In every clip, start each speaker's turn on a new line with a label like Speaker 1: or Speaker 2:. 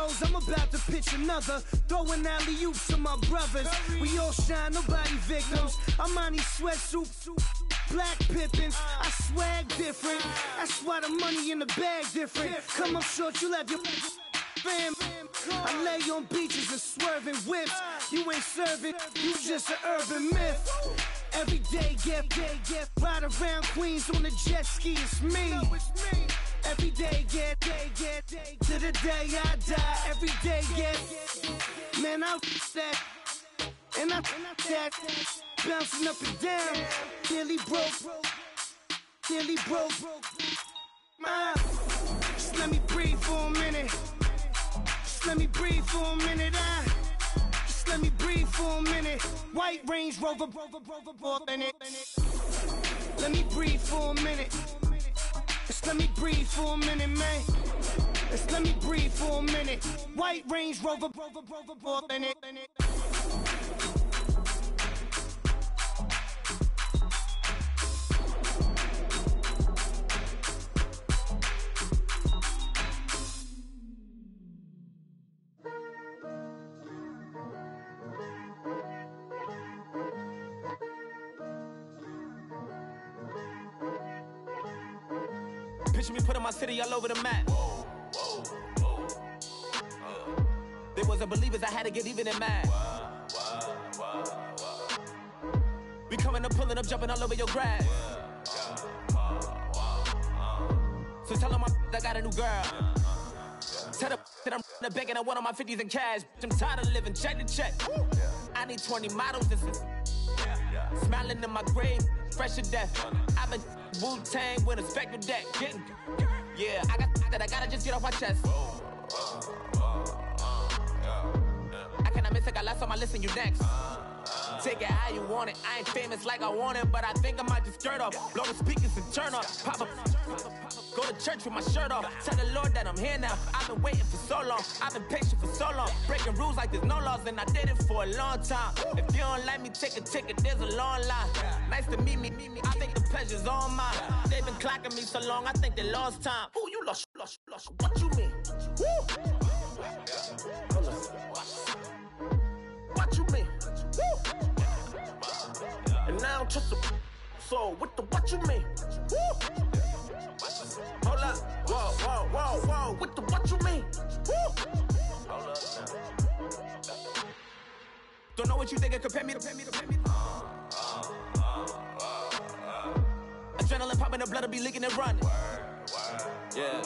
Speaker 1: throws, I'm about to pitch another. Throwing alley-oops to my brothers. We all shine, nobody victims. I'm on these sweatsuits, black Pippins. I swag different. That's why the money in the bag different. Come up short, you left your fam. I lay on beaches and swerving whips. You ain't serving, you just an urban myth. Every day, get ride around Queens on a jet ski, it's me. Every day, get to the day I die. Every day, get, man, I that, and I that, bouncing up and down, nearly broke. Just let me breathe for a minute. Just let me breathe for a minute. Just let me breathe for a minute. White Range Rover, in it. Let me breathe for a minute. Just let me breathe for a minute, man. Just let me breathe for a minute. White Range Rover, in it.
Speaker 2: Picture me putting my city all over the map. They wasn't believers, I had to get even and mad. We coming up, pulling up, jumping all over your grass. So tell them I got a new girl. Tell them that I'm the bank and I want all my 50s in cash. I'm tired of living check to check. I need 20 models, this is smiling in my grave, fresh to death. I've been Wu-Tang with a spectral deck. Yeah, I got that, I gotta just get off my chest. I cannot miss, I got last on my list and you next. Take it how you want it, I ain't famous like I want it, but I think I might just skirt off. Blow the speakers and turn up, pop up. Go to church with my shirt off. Tell the Lord that I'm here now. I've been waiting for so long. I've been patient for so long. Breaking rules like there's no laws, and I did it for a long time. If you don't like me, take a ticket. There's a long line. Nice to meet me. I think the pleasure's all mine. They've been clocking me so long. I think they lost time. Ooh, you lost. What you mean? Woo. What you mean? Woo. And now I don't trust the so what you mean? Woo. Hold up, whoa, what you mean? Woo! Hold up now. Don't know what you think, compare me. Adrenaline popping, the blood will be leaking and running. Yeah.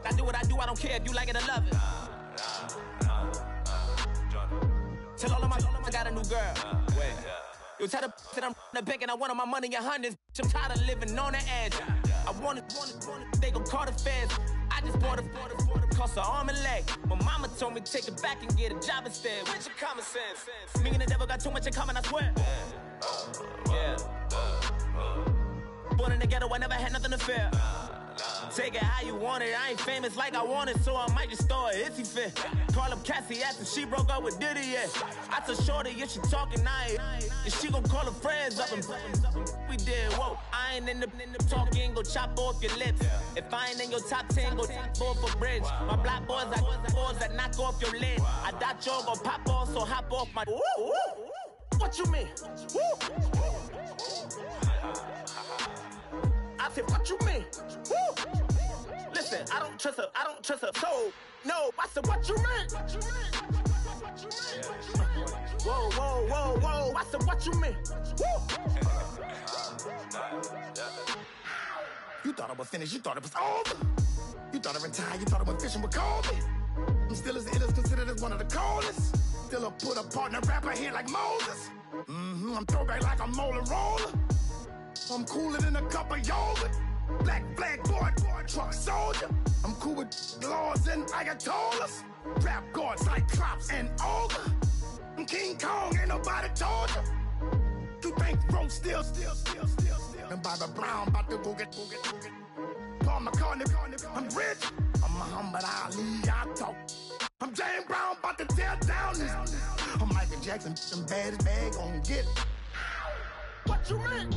Speaker 2: I do what I do, I don't care if you like it or love it. Tell all of my I got a new girl. Wait. You tell the that I'm the bank and I want all my money in hundreds. I'm tired of living on the edge. I want it, they gon' call the feds. I just bought a cost an arm and leg. My mama told me take it back and get a job instead. Where's your common sense? Me and the devil got too much in common, I swear. Yeah. Born in the ghetto, I never had nothing to fear. Take it how you want it, I ain't famous like I want it, so I might just throw a hissy fit. Call up Cassie after she broke up with Diddy, yeah. I told Shorty if she talking, I ain't. And she gon' call her friends up and we did, whoa. I ain't in the talking, go chop off your lips. If I ain't in your top 10, go top 4 for bridge. My black boys, I got boys that knock off your lid. I doubt y'all gon' pop off, so hop off my. What you mean? I said, what you mean? Woo! Listen, I don't trust her, so, no, I said, what you mean? Whoa, I said, what you mean? Woo! You thought I was finished, you thought it was over. You thought I retired, you thought I went fishing with Kobe. I'm still as ill as considered as one of the coldest. Still a put a partner rapper here like Moses. I'm throwback like a molar roller. I'm cooler than a cup of yogurt. Black flag boy, truck soldier. I'm cool with laws and Ayatollahs. Rap gods like Klops and Olga. I'm King Kong, ain't nobody told you. You think road still. And Bobby Brown about to go get. Paul McCartney, I'm rich. I'm Muhammad Ali, I talk. I'm James Brown, about to tear down this. I'm Michael Jackson, some bad as bad gon' get. What you mean?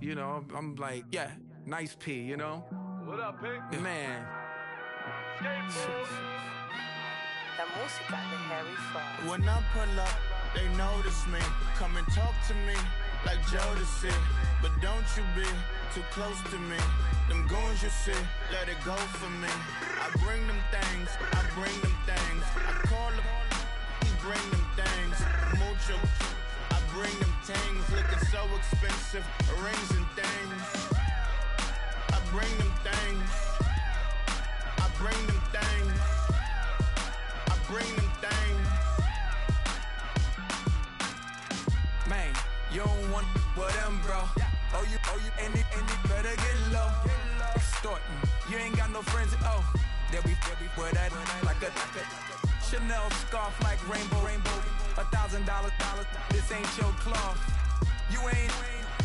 Speaker 3: You know, I'm like, yeah, nice P, you know?
Speaker 4: What up, Pink?
Speaker 3: Man.
Speaker 5: La música de Harry Fraud.
Speaker 2: When I pull up, they notice me. Come and talk to me like Jodeci. But don't you be too close to me. Them goons you see, let it go for me. I bring them things, I bring them things. I call them, he bring them things. Mucho, I bring them things. Looking so expensive, rings and things. I bring them things. I bring them things. I bring them things.
Speaker 3: Man, you don't want with them, bro. Oh, you, and it better get low. Extorting, you ain't got no friends. Oh, they'll be with that like a Chanel scarf like rainbow. $1,000, this ain't your cloth. You ain't,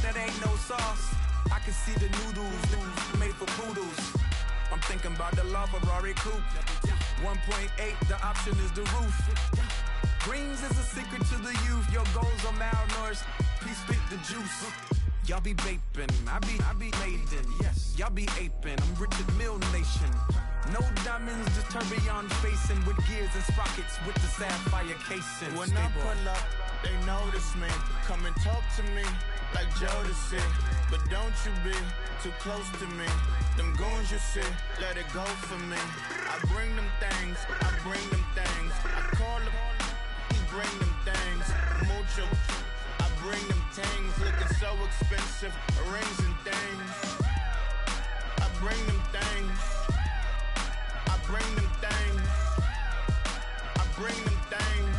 Speaker 3: that ain't no sauce. I can see the noodles made for poodles. I'm thinking about the La Ferrari coupe. 1.8, the option is the roof. Greens is a secret to the youth. Your goals are malnourished. Please spit the juice. Y'all be vaping, I be laden. Yes, y'all be aping. I'm Richard Mill Nation. No diamonds, just tourbillon facing with gears and sprockets with the sapphire casing.
Speaker 2: When I pull up, they notice me. Come and talk to me like Jodeci. But don't you be too close to me. Them goons you see, let it go for me. I bring them things, I bring them things. I call them, he bring them things. Mucho, I bring them things. Looking so expensive, rings and things. I bring them things. I bring them things. I bring them things.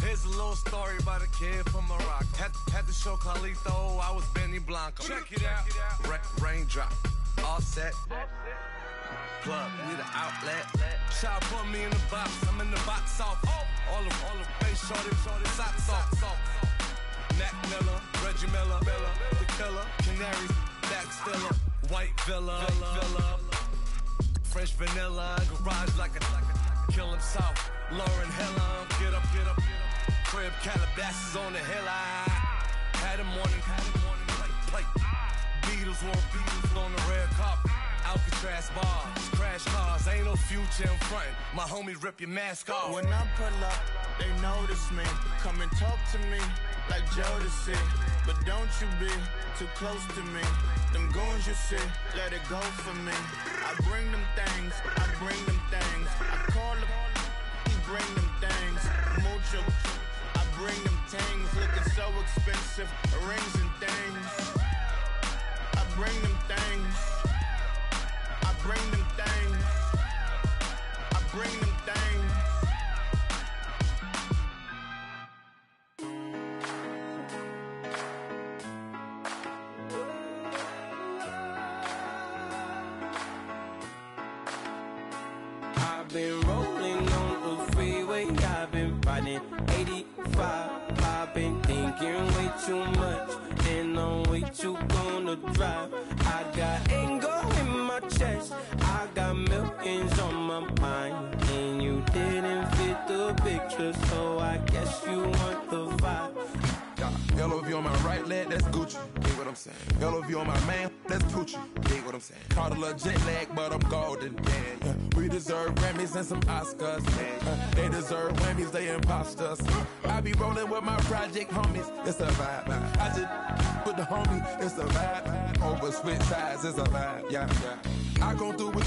Speaker 4: Here's a little story about a kid from Morocco. Had to show Carlito I was Benny Blanco. Check it out. Raindrop, all set. Plug, we the outlet. Shot put me in the box, I'm in the box off. All the face shorty, socks off. Mac Miller, Reggie Miller, the killer, Canaries, back stiller, white villa, French vanilla, garage like a kill himself. Lauren Hiller, get up. Crib Calabasas on the hill. I had a morning plate. Beatles on the red carpet. Alcatraz bars, crash cars, ain't no future in front. My homies rip your mask off.
Speaker 2: When I pull up, they notice me. Come and talk to me like Jodeci. But don't you be too close to me. Them goons you see, let it go for me. I bring them things, I bring them things. I call them, he bring them things. Mucho, I bring them things. Looking so expensive, rings and things. I bring them things. I bring them things. I bring them things.
Speaker 6: I've been rolling on the freeway, I've been riding 85. I've been thinking way too much, and I'm way too gonna drive. I got anger in my chest, I got millions on my mind, and you didn't fit the picture, so I guess you want the vibe.
Speaker 7: LOV on my right leg, that's Gucci. Dig what I'm saying? LOV on my man, that's Poochie. Dig what I'm saying? Caught a little jet lag, but I'm golden. Yeah. We deserve Grammys and some Oscars. They deserve Whammies, they imposters. I be rolling with my project homies, it's a vibe. I just with the homie, it's a vibe. Over switch sides, it's a vibe. Yeah. I gon' do it.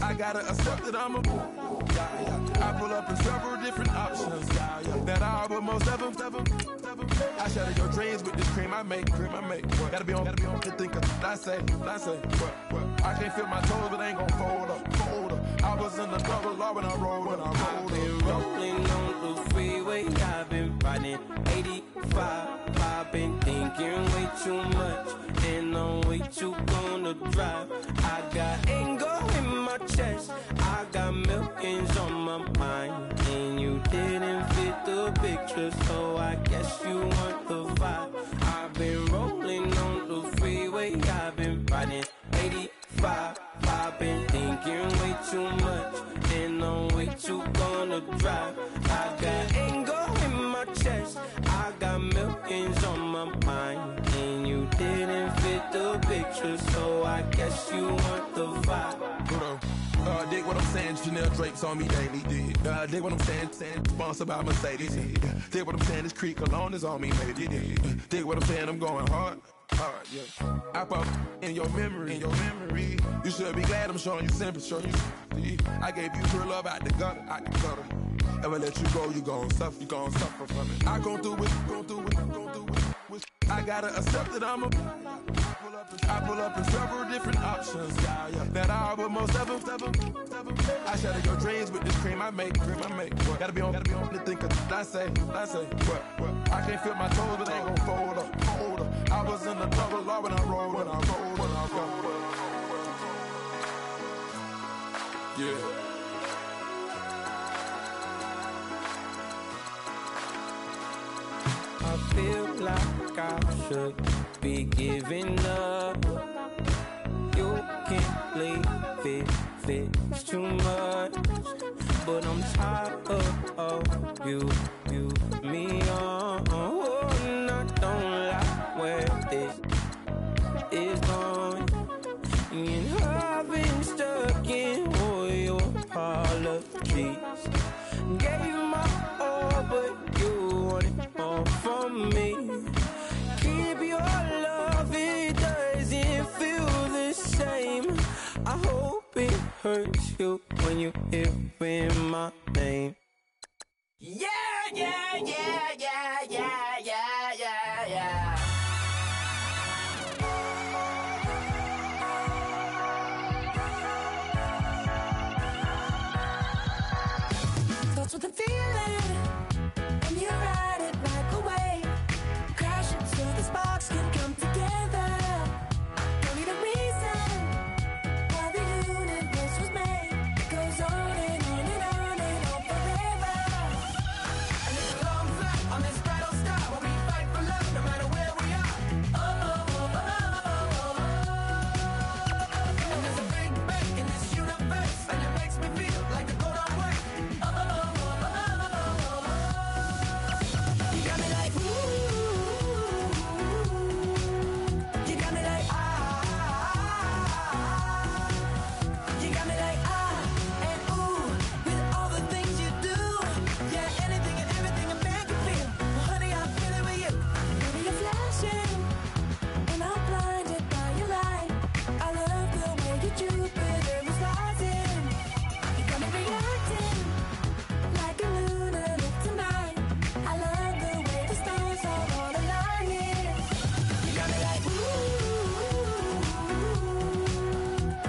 Speaker 7: I gotta accept that I'm a I pull up in several different options that I but most of them. I shatter your dreams with this cream I make. Gotta be on to think of I say. I can't feel my toes, but I ain't gon' fold up. I was in the double law when I rolled.
Speaker 6: I've been rolling on the freeway, I've been riding 85. I've been thinking way too much, and I'm way too gonna drive. I got anger in my chest, I got millions on my mind, and you didn't fit the picture, so I guess you want the vibe. I've been rolling on the freeway, I've been riding 85. I've been thinking way too much, and I'm way too gonna drive. I got anger in my chest, I got things on my mind, and you didn't fit the picture, so I guess you want the vibe.
Speaker 7: Dig what I'm saying, Chanel drapes on me daily. Dig what I'm saying, sponsored by Mercedes. Dig what I'm saying, this creek alone is on me, baby. Dig what I'm saying, I'm going hard, yeah. I pop in your memory, You should be glad I'm showing you sympathy, I gave you true love out the gutter, Ever let you go, you gon' suffer from it. I gon' do it. I gotta accept that I'm a. I pull up in several different options, yeah. That I but most of them. I shatter your dreams with this cream I make. What? Gotta be on to think of. I say. What? I can't feel my toes, but they ain't gon' fold up. I was in the double law when I rolled. Yeah.
Speaker 6: I feel like I should be giving up. You can't leave it's too much. But I'm tired of you, me on. And I don't like where this is going. And I've been stuck in all your apologies. Gave my all, but you wanted more from me. Keep your love, it doesn't feel the same. I hope it hurts you when you hear my name. Yeah.
Speaker 8: Starts with a feeling, and you ride it like a wave. Crash it so the sparks can come together. Don't need a reason why the universe was made. It goes on and on and on and on forever.
Speaker 3: And it's a long flight on this battle star where we fight for love no matter where we are. And there's a big bang in this universe, and it makes me feel like the go don't work.
Speaker 8: You got me like ooh. You got me like ah. You got me like ah and ooh with all the things you do. Yeah, anything and everything a man can feel. Well, honey, I'm feeling with you. Baby, you're flashing, and I'm blinded by your light. I love the way you Jupiter is rising. You got me reacting like a lunar look tonight. I love the way the stars are all aligning. You got me like ooh.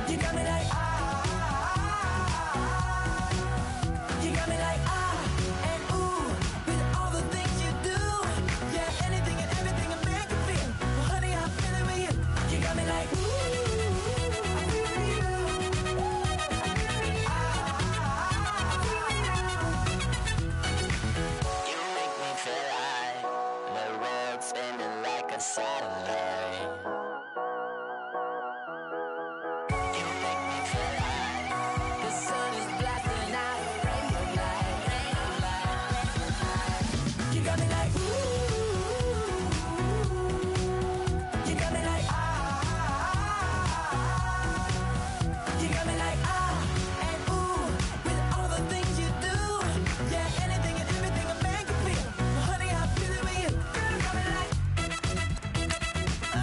Speaker 8: You got me like ah. You got me like ah and ooh with all the things you do. Yeah, anything and everything a man can feel. Well, honey, I'm feeling with you. You got me like ooh. I feel with you.
Speaker 9: You make me feel like the world's spinning like a satellite. You make me feel like the sun is blasting out a rainbow light.
Speaker 8: You got me like ooh. You got me like ah. You got me like ah and ooh with all the things you do. Yeah, anything and everything a man can feel. Well, honey, I'm feeling with you. Girl, you got me like ah.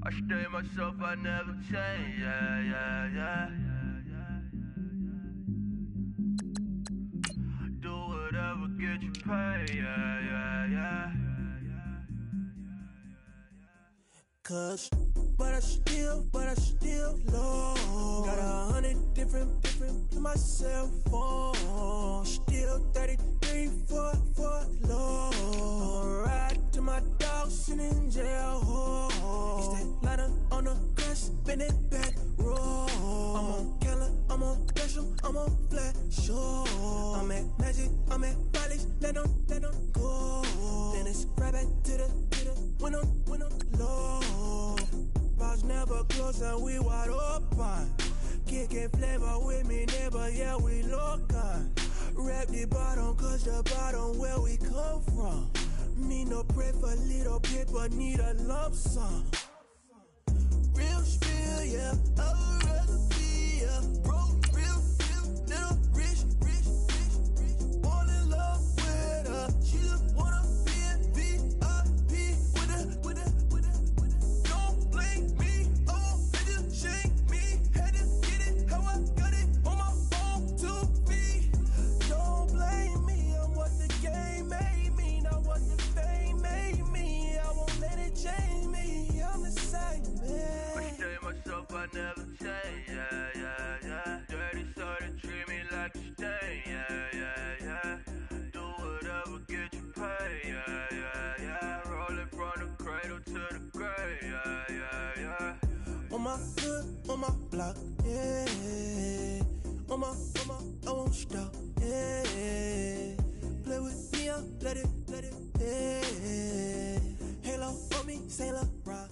Speaker 10: I stay myself, I never change, yeah. Do whatever, get you paid, yeah.
Speaker 8: Cause, but I still low. Got 100 different in my cell phone. Still 33 for low. I'ma ride to my dog sitting in jail. He's that lighter on the grass, spin it back, roll. I'm on Keller, I'm on Gresham, I'm on Flat Shore. I'm at Magic, I'm at Follies, let them go. Then it's right back to the when I'm low. Bars never close and we wide open. Kicking flavor with me, neighbor, yeah, we local. Rap the bottom, cause the bottom where we come from. Me no pray for little paper, need a lump sum. Real spill, yeah, I'd rather be, yeah. Broke, real, little rich. Fall in love with her, she just wanna be in VIP with her. Don't blame me, oh, they just shame me. Had to get it, how I got it, on my phone to be. Don't blame me, I'm what the game made me, not what the fame made me. I won't let it change me, I'm the same man.
Speaker 10: I stay myself, I never change, yeah. Dirty sort of treat me like a stain, yeah. Do whatever, get you paid, yeah. Roll it from the cradle to the grave, yeah.
Speaker 8: On my hood, on my block, yeah. On my, I won't stop, yeah. Play with me, let it, yeah. Halo on me, Sailor Rock.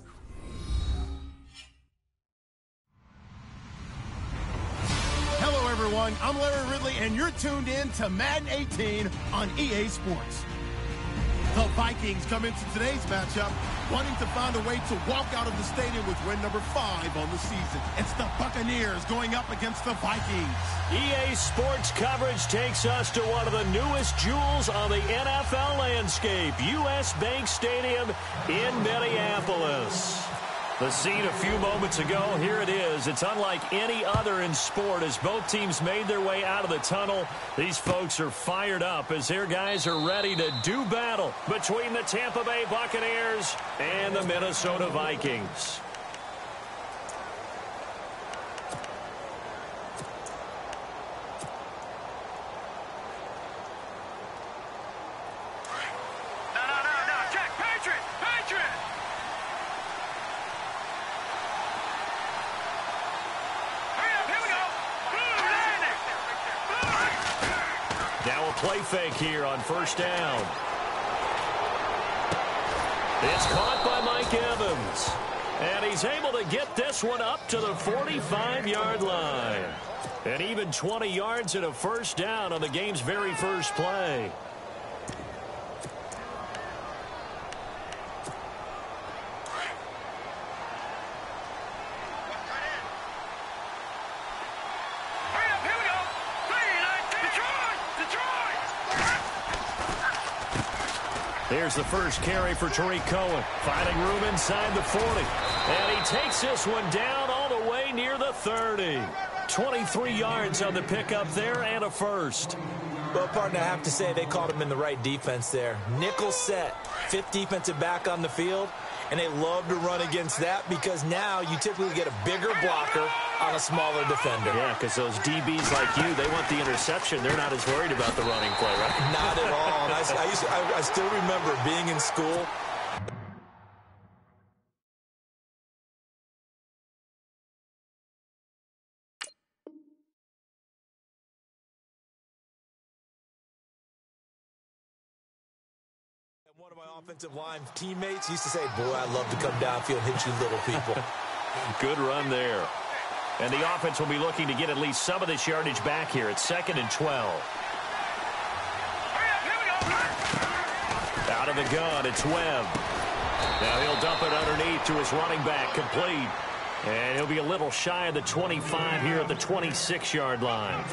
Speaker 2: Hello, everyone. I'm Larry Ridley, and you're tuned in to Madden 18 on EA Sports. The Vikings come into today's matchup wanting to find a way to walk out of the stadium with win number 5 on the season. It's the Buccaneers going up against the Vikings.
Speaker 11: EA Sports coverage takes us to one of the newest jewels on the NFL landscape, US Bank Stadium in Minneapolis. The scene a few moments ago, here it is. It's unlike any other in sport as both teams made their way out of the tunnel. These folks are fired up as their guys are ready to do battle between the Tampa Bay Buccaneers and the Minnesota Vikings.
Speaker 10: No, check, Patriot!
Speaker 11: Now a play fake here on first down. It's caught by Mike Evans. And he's able to get this one up to the 45-yard line. And even 20 yards and a first down on the game's very first play. Here's the first carry for Tariq Cohen. Finding room inside the 40. And he takes this one down all the way near the 30. 23 yards on the pickup there and a first.
Speaker 12: Well, partner, I have to say they called him in the right defense there. Nickel set, 5th defensive back on the field, and they love to run against that because now you typically get a bigger blocker on a smaller defender.
Speaker 11: Yeah, because those DBs like you, they want the interception. They're not as worried about the running play, right?
Speaker 12: Not at all. And I still remember being in school. One of my offensive line teammates used to say, boy, I love to come downfield and hit you little people.
Speaker 11: Good run there. And the offense will be looking to get at least some of this yardage back here. It's 2nd and 12. Out of the gun, it's Webb. Now he'll dump it underneath to his running back, complete. And he'll be a little shy of the 25 here at the 26-yard line.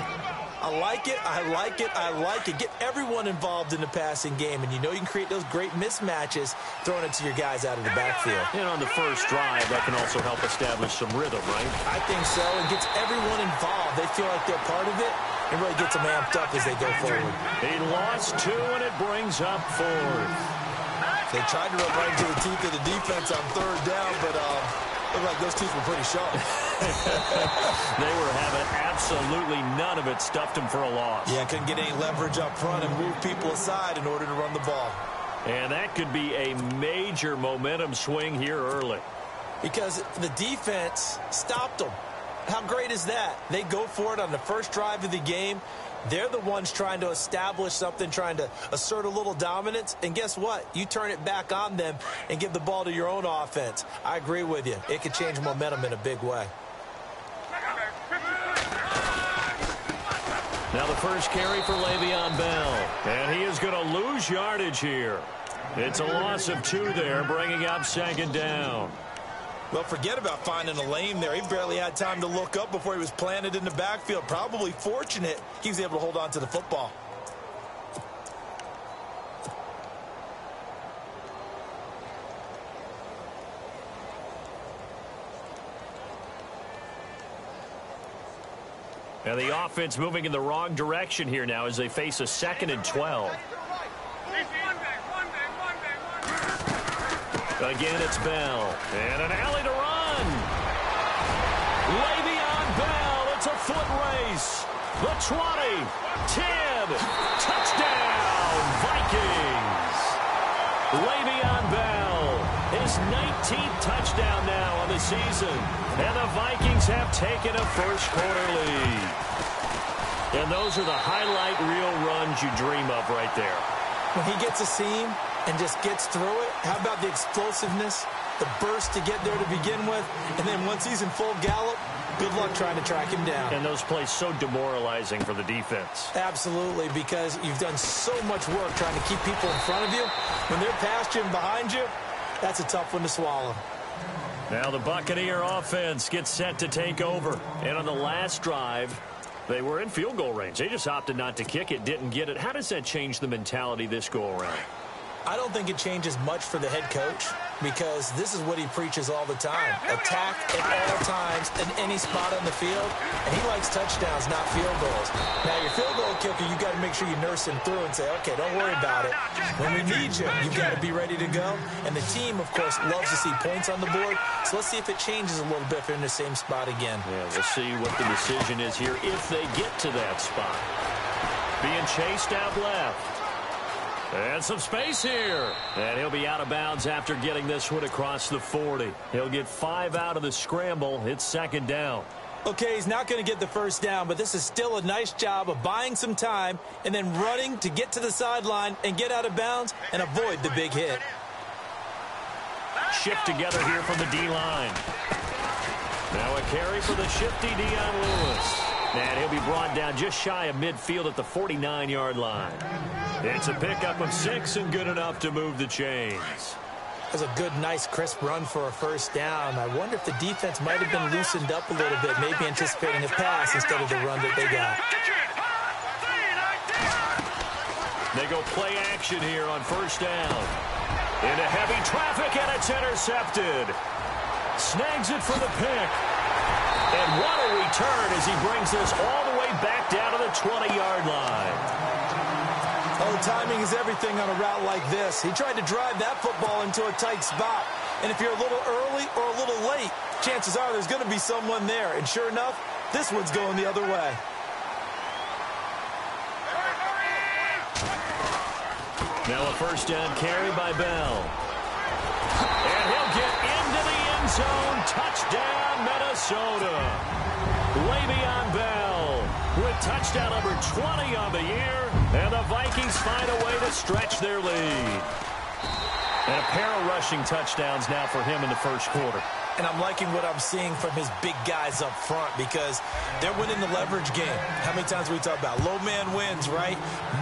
Speaker 12: I like it, I like it, I like it. Get everyone involved in the passing game, and you know you can create those great mismatches throwing it to your guys out of the backfield.
Speaker 11: And on the first drive, that can also help establish some rhythm, right?
Speaker 12: I think so. It gets everyone involved. They feel like they're part of it. It really gets them amped up as they go forward.
Speaker 11: He lost 2, and it brings up 4th.
Speaker 12: They tried to run right into the teeth of the defense on 3rd down, but looked like those teeth were pretty sharp.
Speaker 11: They were having absolutely none of it. Stuffed them for a loss.
Speaker 12: Yeah, couldn't get any leverage up front and move people aside in order to run the ball.
Speaker 11: And that could be a major momentum swing here early.
Speaker 12: Because the defense stopped them. How great is that? They go for it on the first drive of the game. They're the ones trying to establish something, trying to assert a little dominance. And guess what? You turn it back on them and give the ball to your own offense. I agree with you. It could change momentum in a big way.
Speaker 11: Now the first carry for Le'Veon Bell. And he is going to lose yardage here. It's a loss of 2 there, bringing up 2nd down.
Speaker 12: Well, forget about finding a lane there. He barely had time to look up before he was planted in the backfield. Probably fortunate he was able to hold on to the football.
Speaker 11: And the offense moving in the wrong direction here now as they face a 2nd and 12. Again, it's Bell. And an alley to run. Le'Veon Bell. It's a foot race. The 20. 10. Touchdown, Vikings. Le'Veon Bell. His 19th touchdown now on the season. And the Vikings have taken a first-quarter lead. And those are the highlight reel runs you dream of right there.
Speaker 12: When he gets a seam and just gets through it, how about the explosiveness, the burst to get there to begin with, and then once he's in full gallop, good luck trying to track him down.
Speaker 11: And those plays so demoralizing for the defense.
Speaker 12: Absolutely, because you've done so much work trying to keep people in front of you. When they're past you and behind you, that's a tough one to swallow.
Speaker 11: Now the Buccaneer offense gets set to take over. And on the last drive, they were in field goal range. They just opted not to kick it, didn't get it. How does that change the mentality this go-around?
Speaker 12: I don't think it changes much for the head coach because this is what he preaches all the time. Attack at all times in any spot on the field, and he likes touchdowns, not field goals. Now, your field goal kicker, you've got to make sure you nurse him through and say, okay, don't worry about it. When we need you, you've got to be ready to go. And the team, of course, loves to see points on the board, so let's see if it changes a little bit if they're in the same spot again.
Speaker 11: Yeah, we'll see what the decision is here if they get to that spot. Being chased out left. And some space here. And he'll be out of bounds after getting this one across the 40. He'll get 5 out of the scramble. It's 2nd down.
Speaker 12: Okay, he's not going to get the first down, but this is still a nice job of buying some time and then running to get to the sideline and get out of bounds and avoid the big hit.
Speaker 11: Shift together here from the D-line. Now a carry for the shifty Dion Lewis. And he'll be brought down just shy of midfield at the 49-yard line. It's a pickup of 6 and good enough to move the chains.
Speaker 12: That's a good, nice, crisp run for a first down. I wonder if the defense might have been loosened up a little bit, maybe anticipating a pass instead of the run that they got.
Speaker 11: They go play action here on first down. Into heavy traffic, and it's intercepted. Snags it for the pick. And what a return as he brings this all the way back down to the 20-yard line.
Speaker 12: Oh, timing is everything on a route like this. He tried to drive that football into a tight spot. And if you're a little early or a little late, chances are there's going to be someone there. And sure enough, this one's going the other way.
Speaker 11: Now a first down carry by Bell. And he'll get into the end zone. Touchdown, Minnesota. Le'Veon Bell with touchdown number 20 on the year. And the Vikings find a way to stretch their lead. And a pair of rushing touchdowns now for him in the first quarter.
Speaker 12: And I'm liking what I'm seeing from his big guys up front because they're winning the leverage game. How many times we talk about low man wins, right?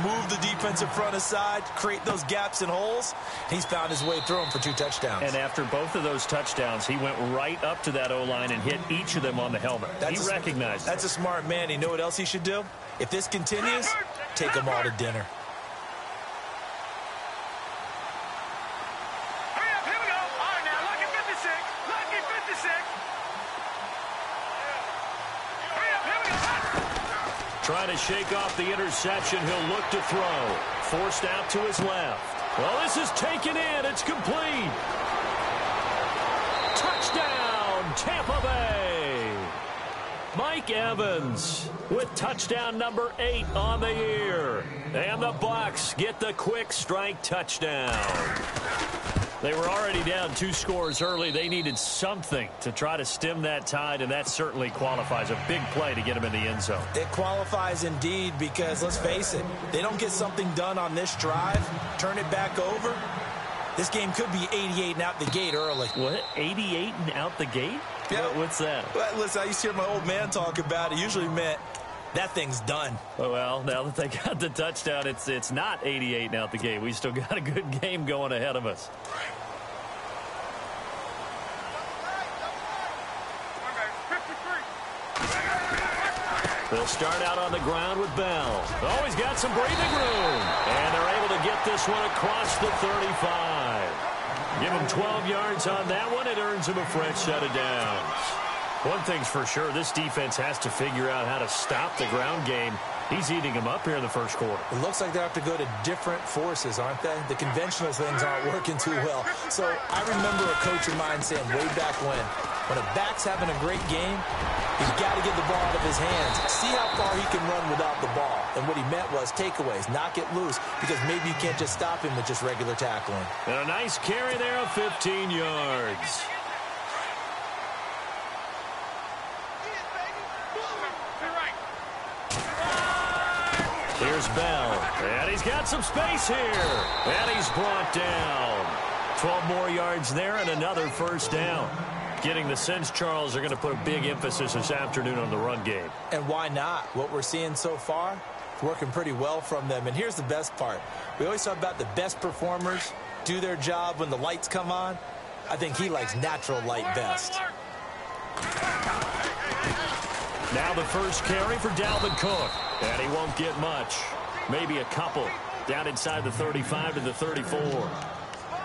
Speaker 12: Move the defensive front aside, create those gaps and holes. He's found his way through them for 2 touchdowns.
Speaker 11: And after both of those touchdowns, he went right up to that O-line and hit each of them on the helmet. He recognized it.
Speaker 12: That's a smart man. You know what else he should do? If this continues, take them all to dinner.
Speaker 11: Trying to shake off the interception. He'll look to throw. Forced out to his left. Well, this is taken in. It's complete. Touchdown, Tampa Bay. Mike Evans with touchdown number 8 on the year. And the Bucs get the quick strike touchdown. They were already down 2 scores early. They needed something to try to stem that tide, and that certainly qualifies. A big play to get them in the end zone.
Speaker 12: It qualifies indeed because, let's face it, they don't get something done on this drive, turn it back over, this game could be 88 and out the gate early.
Speaker 11: What? 88 and out the gate?
Speaker 12: Yeah.
Speaker 11: What's that?
Speaker 12: Well, listen, I used to hear my old man talk about it. Usually meant that thing's done.
Speaker 11: Well, now that they got the touchdown, it's not 88 and out the gate. We still got a good game going ahead of us. They'll start out on the ground with Bell. Oh, he's got some breathing room. And they're able to get this one across the 35. Give him 12 yards on that one. It earns him a fresh set of downs. One thing's for sure, this defense has to figure out how to stop the ground game. He's eating them up here in the first quarter.
Speaker 12: It looks like they have to go to different forces, aren't they? The conventional things aren't working too well. So I remember a coach of mine saying way back when a back's having a great game, he's got to get the ball out of his hands. See how far he can run without the ball. And what he meant was takeaways, knock it loose, because maybe you can't just stop him with just regular tackling.
Speaker 11: And a nice carry there of 15 yards. Here's Bell, and he's got some space here, and he's brought down. 12 more yards there and another first down. Getting the sense, Charles, are going to put a big emphasis this afternoon on the run game.
Speaker 12: And why not? What we're seeing so far, working pretty well from them. And here's the best part. We always talk about the best performers do their job when the lights come on. I think he likes natural light best.
Speaker 11: Now the first carry for Dalvin Cook. And he won't get much. Maybe a couple. Down inside the 35 to the 34.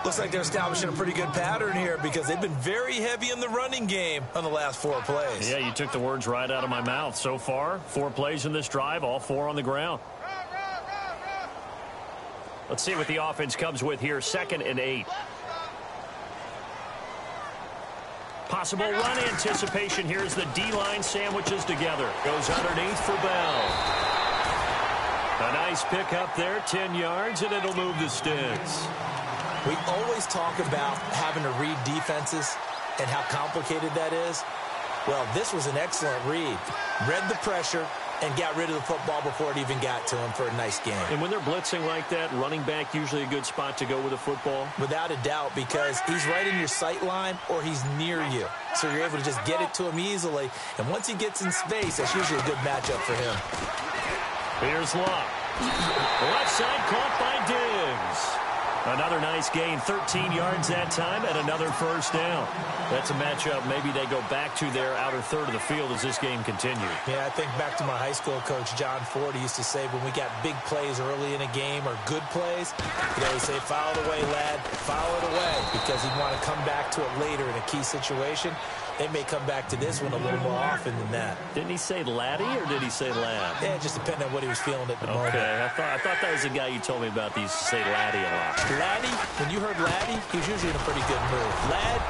Speaker 12: Looks like they're establishing a pretty good pattern here because they've been very heavy in the running game on the last 4 plays.
Speaker 11: Yeah, you took the words right out of my mouth. So far, 4 plays in this drive, all 4 on the ground. Let's see what the offense comes with here. 2nd and 8. Possible run anticipation here as the D-line sandwiches together. Goes underneath for Bell. A nice pick up there, 10 yards, and it'll move the sticks.
Speaker 12: We always talk about having to read defenses and how complicated that is. Well, this was an excellent read. Read the pressure and got rid of the football before it even got to him for a nice game.
Speaker 11: And when they're blitzing like that, running back usually a good spot to go with the football?
Speaker 12: Without a doubt, because he's right in your sight line or he's near you. So you're able to just get it to him easily. And once he gets in space, that's usually a good matchup for him.
Speaker 11: Here's Locke. Left side caught by Diggs. Another nice gain, 13 yards that time, and another first down. That's a matchup maybe they go back to their outer third of the field as this game continues.
Speaker 12: Yeah, I think back to my high school coach, John Ford, he used to say when we got big plays early in a game or good plays, he'd always say, foul it away, lad, foul it away, because he'd want to come back to it later in a key situation. They may come back to this one a little more often than that.
Speaker 11: Didn't he say laddie or did he say lad?
Speaker 12: Yeah, it just depended on what he was feeling at the moment.
Speaker 11: Okay, I thought that was the guy you told me about. He used to say laddie a lot.
Speaker 12: Laddie, when you heard laddie, he was usually in a pretty good mood. Lad,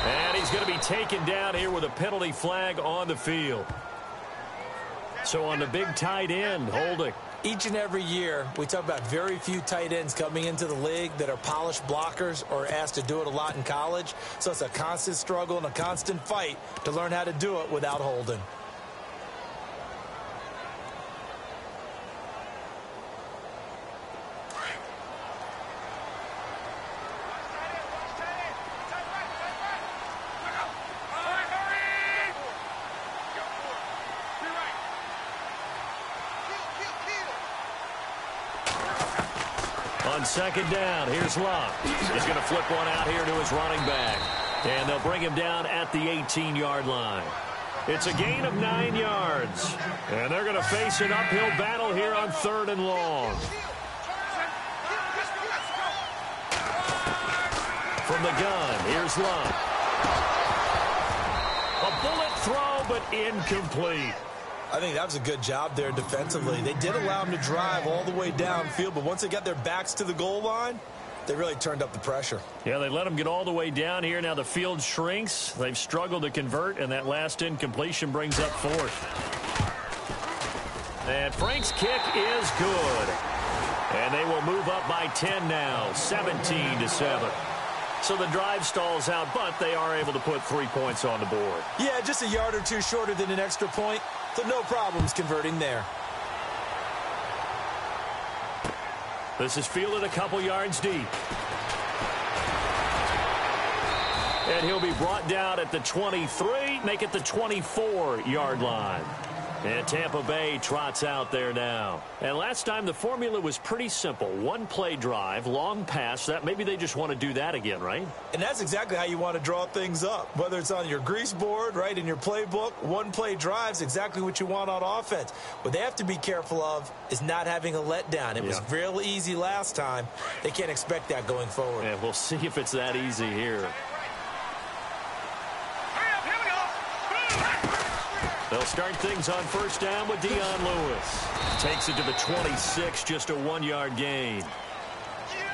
Speaker 11: And he's going to be taken down here with a penalty flag on the field. So on the big tight end, holding.
Speaker 12: Each and every year, we talk about very few tight ends coming into the league that are polished blockers or asked to do it a lot in college. So it's a constant struggle and a constant fight to learn how to do it without holding.
Speaker 11: On second down, here's Love. He's going to flip one out here to his running back. And they'll bring him down at the 18-yard line. It's a gain of 9 yards. And they're going to face an uphill battle here on 3rd and long. From the gun, here's Love. A bullet throw, but incomplete.
Speaker 12: I think that was a good job there defensively. They did allow him to drive all the way downfield, but once they got their backs to the goal line, they really turned up the pressure.
Speaker 11: Yeah, they let him get all the way down here. Now the field shrinks. They've struggled to convert, and that last incompletion brings up 4th. And Frank's kick is good. And they will move up by 10 now, 17-7. So the drive stalls out, but they are able to put 3 points on the board.
Speaker 12: Yeah, just a yard or two shorter than an extra point, so no problems converting there.
Speaker 11: This is fielded a couple yards deep. And he'll be brought down at the 23, make it the 24-yard line. And Tampa Bay trots out there now. And last time the formula was pretty simple. One play drive, long pass. That maybe they just want to do that again, right?
Speaker 12: And that's exactly how you want to draw things up. Whether it's on your grease board, right, in your playbook, one play drive is exactly what you want on offense. What they have to be careful of is not having a letdown. It was real easy last time. They can't expect that going forward.
Speaker 11: Yeah, we'll see if it's that easy here. They'll start things on first down with Dion Lewis. Takes it to the 26, just a 1-yard gain.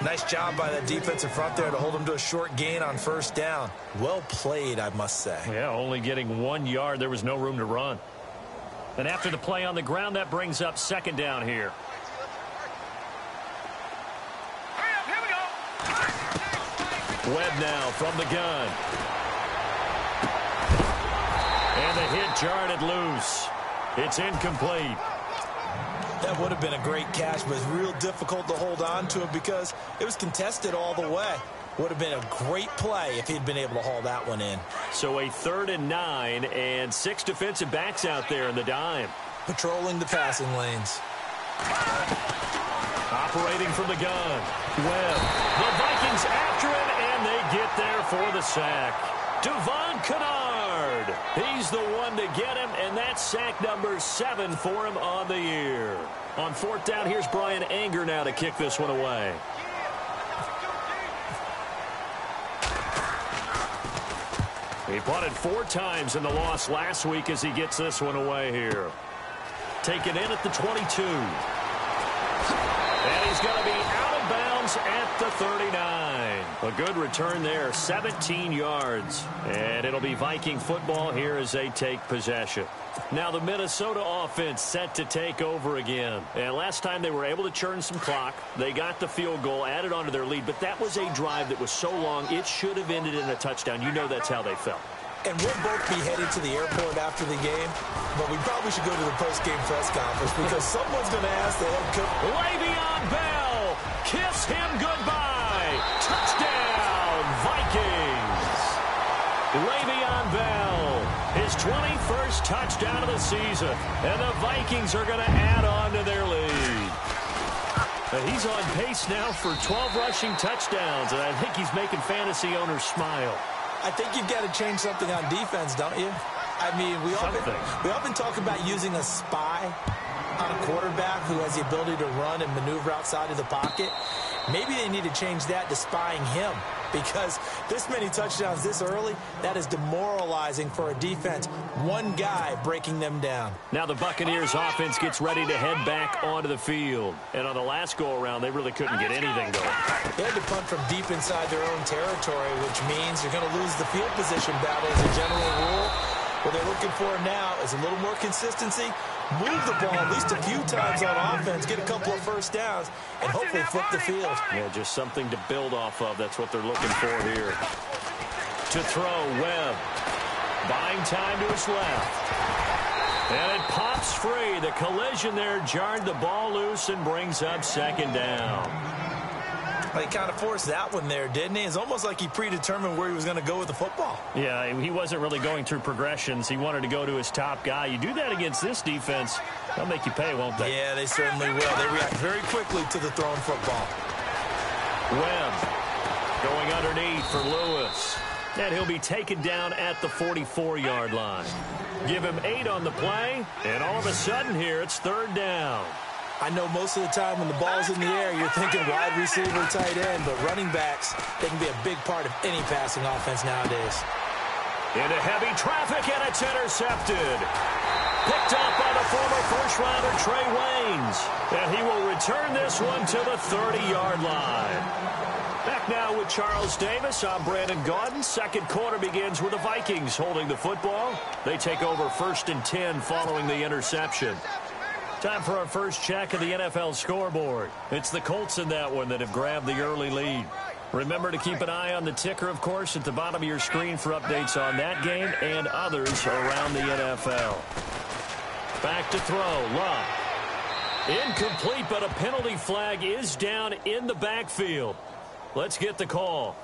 Speaker 12: Nice job by that defensive front there to hold him to a short gain on first down. Well played, I must say.
Speaker 11: Yeah, only getting 1 yard. There was no room to run. And after the play on the ground, that brings up second down here. Webb now from the gun. And the hit jarred it loose. It's incomplete.
Speaker 12: That would have been a great catch, but it's real difficult to hold on to it because it was contested all the way. Would have been a great play if he'd been able to haul that one in.
Speaker 11: So a 3rd and 9 and 6 defensive backs out there in the dime.
Speaker 12: Patrolling the passing lanes.
Speaker 11: Operating from the gun. Webb. The Vikings after it, and they get there for the sack. Devon Kennard. He's the one to get him, and that's sack number 7 for him on the year. On 4th down, here's Brian Anger now to kick this one away. He punted 4 times in the loss last week as he gets this one away here. Taken in at the 22. And he's going to be out of bounds at the 39. A good return there, 17 yards. And it'll be Viking football here as they take possession. Now the Minnesota offense set to take over again. And last time they were able to churn some clock. They got the field goal, added onto their lead. But that was a drive that was so long, it should have ended in a touchdown. You know that's how they felt.
Speaker 12: And we'll both be headed to the airport after the game, but we probably should go to the post-game press conference because someone's going to ask the head coach.
Speaker 11: Le'Veon Bell, kiss him goodbye. Touchdown, Vikings. Le'Veon Bell, his 21st touchdown of the season, and the Vikings are going to add on to their lead. He's on pace now for 12 rushing touchdowns, and I think he's making fantasy owners smile.
Speaker 12: I think you've got to change something on defense, don't you? I mean, we often talk about using a spy on a quarterback who has the ability to run and maneuver outside of the pocket. Maybe they need to change that to spying him because this many touchdowns this early, that is demoralizing for a defense. One guy breaking them down.
Speaker 11: Now the Buccaneers offense gets ready to head back onto the field. And on the last go-around, they really couldn't get anything going.
Speaker 12: They had to punt from deep inside their own territory, which means you're going to lose the field position battle as a general rule. What they're looking for now is a little more consistency, move the ball at least a few times on offense, get a couple of first downs, and hopefully flip the field.
Speaker 11: Yeah, just something to build off of. That's what they're looking for here. To throw, Webb. Buying time to his left. And it pops free. The collision there jarred the ball loose and brings up second down.
Speaker 12: Well, he kind of forced that one there, didn't he? It's almost like he predetermined where he was going to go with the football.
Speaker 11: Yeah, he wasn't really going through progressions. He wanted to go to his top guy. You do that against this defense, they'll make you pay, won't they?
Speaker 12: Yeah, they certainly will. They react very quickly to the thrown football.
Speaker 11: Webb going underneath for Lewis. And he'll be taken down at the 44-yard line. Give him 8 on the play, and all of a sudden here, it's 3rd down.
Speaker 12: I know most of the time when the ball's in the air, you're thinking wide receiver, tight end, but running backs, they can be a big part of any passing offense nowadays.
Speaker 11: Into heavy traffic, and it's intercepted. Picked up by the former first-rounder Trey Waynes. And he will return this one to the 30-yard line. Back now with Charles Davis. I'm Brandon Gaudin. Second quarter begins with the Vikings holding the football. They take over 1st and 10 following the interception. Time for our first check of the NFL scoreboard. It's the Colts in that one that have grabbed the early lead. Remember to keep an eye on the ticker, of course, at the bottom of your screen for updates on that game and others around the NFL. Back to throw. Luck. Incomplete, but a penalty flag is down in the backfield. Let's get the call.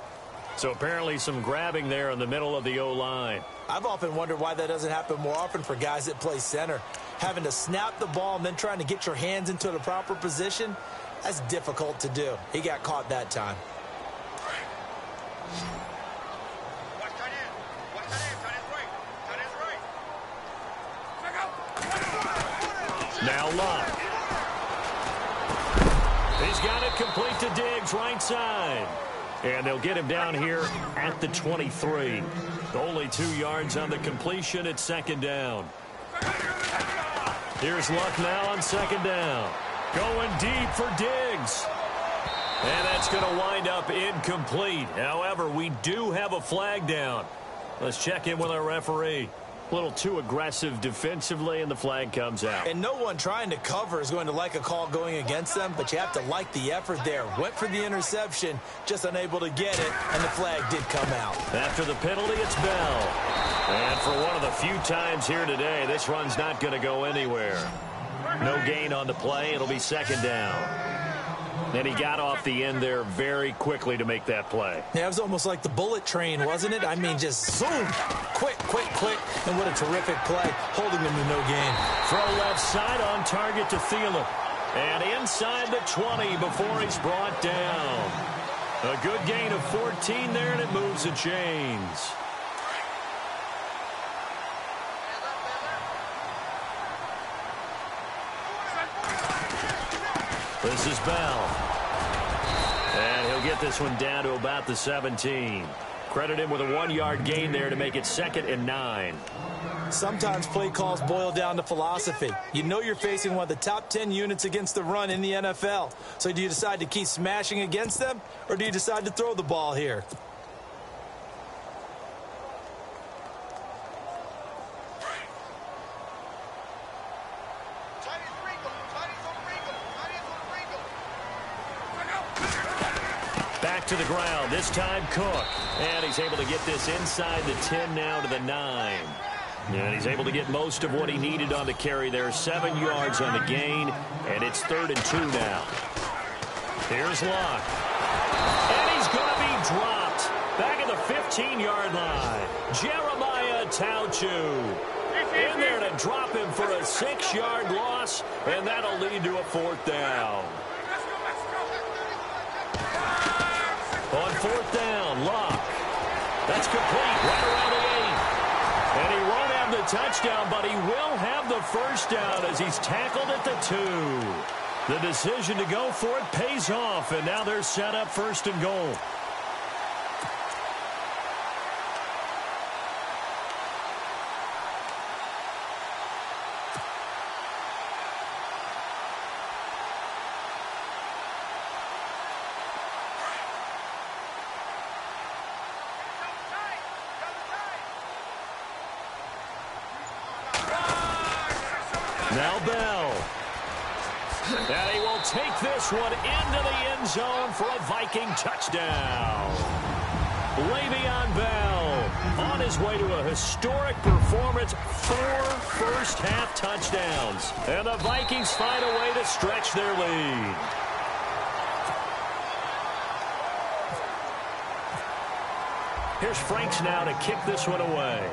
Speaker 11: So apparently some grabbing there in the middle of the O-line.
Speaker 12: I've often wondered why that doesn't happen more often for guys that play center. Having to snap the ball and then trying to get your hands into the proper position, that's difficult to do. He got caught that time.
Speaker 11: Now Luck. He's got it complete to Diggs, right side. And they'll get him down here at the 23. Only 2 yards on the completion at 2nd down. Here's Luck now on 2nd down. Going deep for Diggs. And that's going to wind up incomplete. However, we do have a flag down. Let's check in with our referee. A little too aggressive defensively, and the flag comes out.
Speaker 12: And no one trying to cover is going to like a call going against them, but you have to like the effort there. Went for the interception, just unable to get it, and the flag did come out.
Speaker 11: After the penalty, it's Bell. And for one of the few times here today, this run's not going to go anywhere. No gain on the play. It'll be 2nd down. And he got off the end there very quickly to make that play.
Speaker 12: Yeah, it was almost like the bullet train, wasn't it? I mean, just zoom. Quick. And what a terrific play, holding them to no gain.
Speaker 11: Throw left side on target to Thielen. And inside the 20 before he's brought down. A good gain of 14 there, and it moves the chains. This is Bell. And he'll get this one down to about the 17. Credit him with a 1-yard gain there to make it 2nd and 9.
Speaker 12: Sometimes play calls boil down to philosophy. You know you're facing one of the top 10 units against the run in the NFL. So do you decide to keep smashing against them, or do you decide to throw the ball here?
Speaker 11: To the ground, this time Cook. And he's able to get this inside the 10 now to the 9. And he's able to get most of what he needed on the carry there. 7 yards on the gain, and it's 3rd and 2 now. Here's Luck. And he's going to be dropped. Back at the 15-yard line. Jeremiah Tauchu. In there to drop him for a 6-yard loss, and that'll lead to a 4th down. On 4th down, Luck. That's complete right around the 8. And he won't have the touchdown, but he will have the 1st down as he's tackled at the 2. The decision to go for it pays off, and now they're set up 1st and goal. Now Bell. And he will take this one into the end zone for a Viking touchdown. Le'Veon Bell on his way to a historic performance, 4 first-half touchdowns. And the Vikings find a way to stretch their lead. Here's Franks now to kick this one away.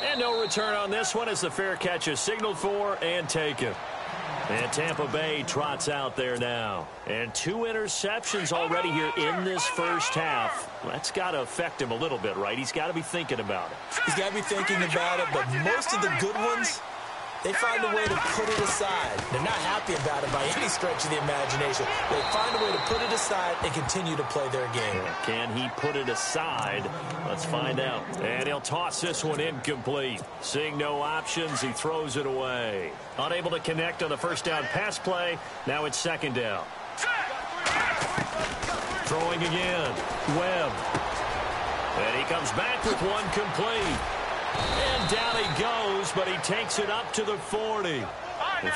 Speaker 11: And no return on this one as the fair catch is signaled for and taken. And Tampa Bay trots out there now. And 2 interceptions already here in this first half. That's got to affect him a little bit, right? He's got to be thinking about it.
Speaker 12: He's got to be thinking about it, but most of the good ones, they find a way to put it aside. They're not happy about it by any stretch of the imagination. They find a way to put it aside and continue to play their game.
Speaker 11: Can he put it aside? Let's find out. And he'll toss this one incomplete. Seeing no options, he throws it away. Unable to connect on the first down pass play. Now it's second down. Throwing again. Webb. And he comes back with one complete. And down he goes, but he takes it up to the 40.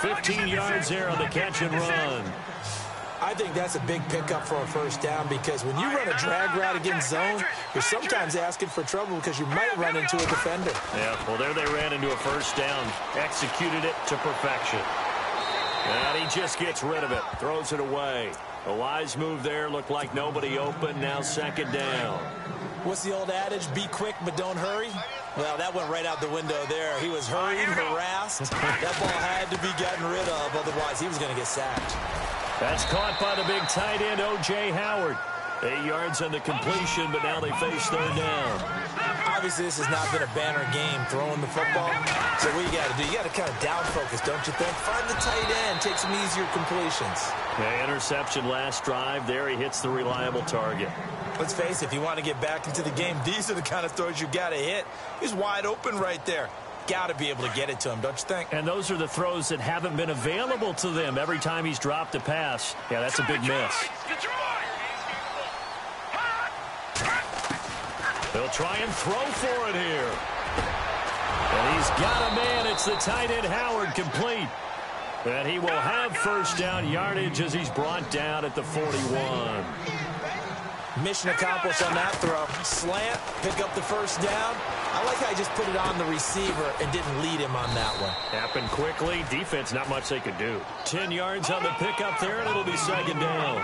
Speaker 11: 15 yards there on the catch and run.
Speaker 12: I think that's a big pickup for a first down because when you run a drag route against zone, you're sometimes asking for trouble because you might run into a defender.
Speaker 11: Yeah, well, there they ran into a first down. Executed it to perfection. And he just gets rid of it. Throws it away. A wise move there. Looked like nobody open. Now second down.
Speaker 12: What's the old adage? Be quick, but don't hurry. Well, that went right out the window there. He was hurried, harassed. That ball had to be gotten rid of. Otherwise, he was going to get sacked.
Speaker 11: That's caught by the big tight end, O.J. Howard. 8 yards on the completion, but now they face third down.
Speaker 12: Obviously, this has not been a banner game throwing the football. So what you got to do, you got to kind of down focus, don't you think? Find the tight end, take some easier completions.
Speaker 11: Yeah, interception last drive. There he hits the reliable target.
Speaker 12: Let's face it, if you want to get back into the game, these are the kind of throws you got to hit. He's wide open right there. Got to be able to get it to him, don't you think?
Speaker 11: And those are the throws that haven't been available to them every time he's dropped a pass. Yeah, that's a big miss. He'll try and throw for it here. And he's got a man. It's the tight end Howard, complete. And he will have first down yardage as he's brought down at the 41.
Speaker 12: Mission accomplished on that throw. Slant, pick up the first down. I like how he just put it on the receiver and didn't lead him on that one.
Speaker 11: Happened quickly. Defense, not much they could do. 10 yards on the pickup there, and it'll be second down.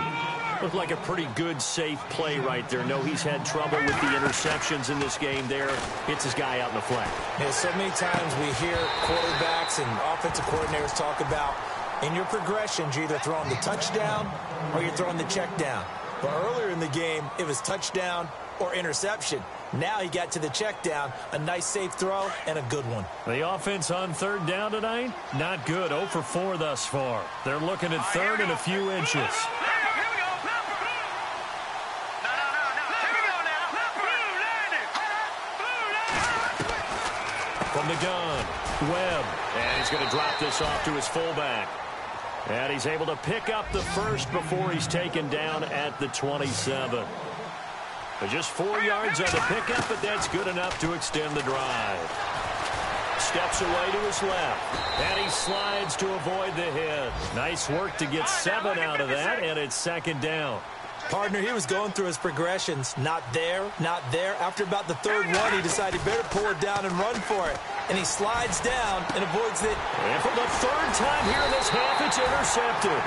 Speaker 11: Looked like a pretty good, safe play right there. No, he's had trouble with the interceptions in this game there. Hits his guy out in the flat.
Speaker 12: Yeah, so many times we hear quarterbacks and offensive coordinators talk about in your progressions, you're either throwing the touchdown or you're throwing the check down. But earlier in the game, it was touchdown or interception. Now he got to the check down, a nice safe throw, and a good one.
Speaker 11: The offense on third down tonight, not good. 0 for 4 thus far. They're looking at third and a few inches. From the gun, Webb. And he's going to drop this off to his fullback. And he's able to pick up the first before he's taken down at the 27. Just 4 yards on the pickup, but that's good enough to extend the drive. Steps away to his left, and he slides to avoid the hit. Nice work to get 7 out of that, and it's second down.
Speaker 12: Partner, he was going through his progressions. Not there, not there. After about the third one, he decided he better pull it down and run for it. And he slides down and avoids it.
Speaker 11: And for the third time here in this half, it's intercepted.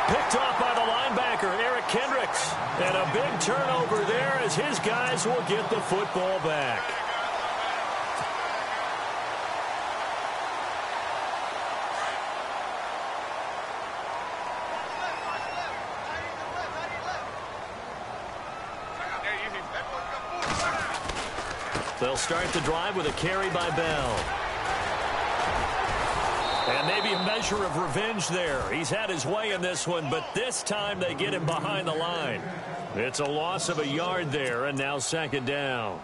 Speaker 11: Picked off by the linebacker, Eric Kendricks. And a big turnover there as his guys will get the football back. They'll start the drive with a carry by Bell. And maybe a measure of revenge there. He's had his way in this one, but this time they get him behind the line. It's a loss of a yard there, and now second down.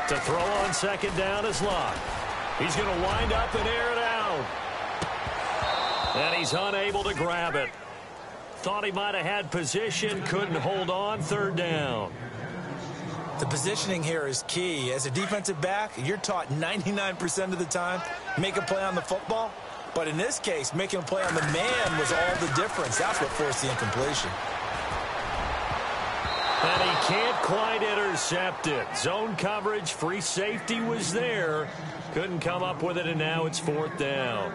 Speaker 11: To throw on second down is Locke. He's going to wind up and air it out. And he's unable to grab it. Thought he might have had position, couldn't hold on, third down.
Speaker 12: The positioning here is key. As a defensive back, you're taught 99% of the time, make a play on the football. But in this case, making a play on the man was all the difference. That's what forced the incompletion.
Speaker 11: And he can't quite intercept it. Zone coverage, free safety was there. Couldn't come up with it, and now it's fourth down.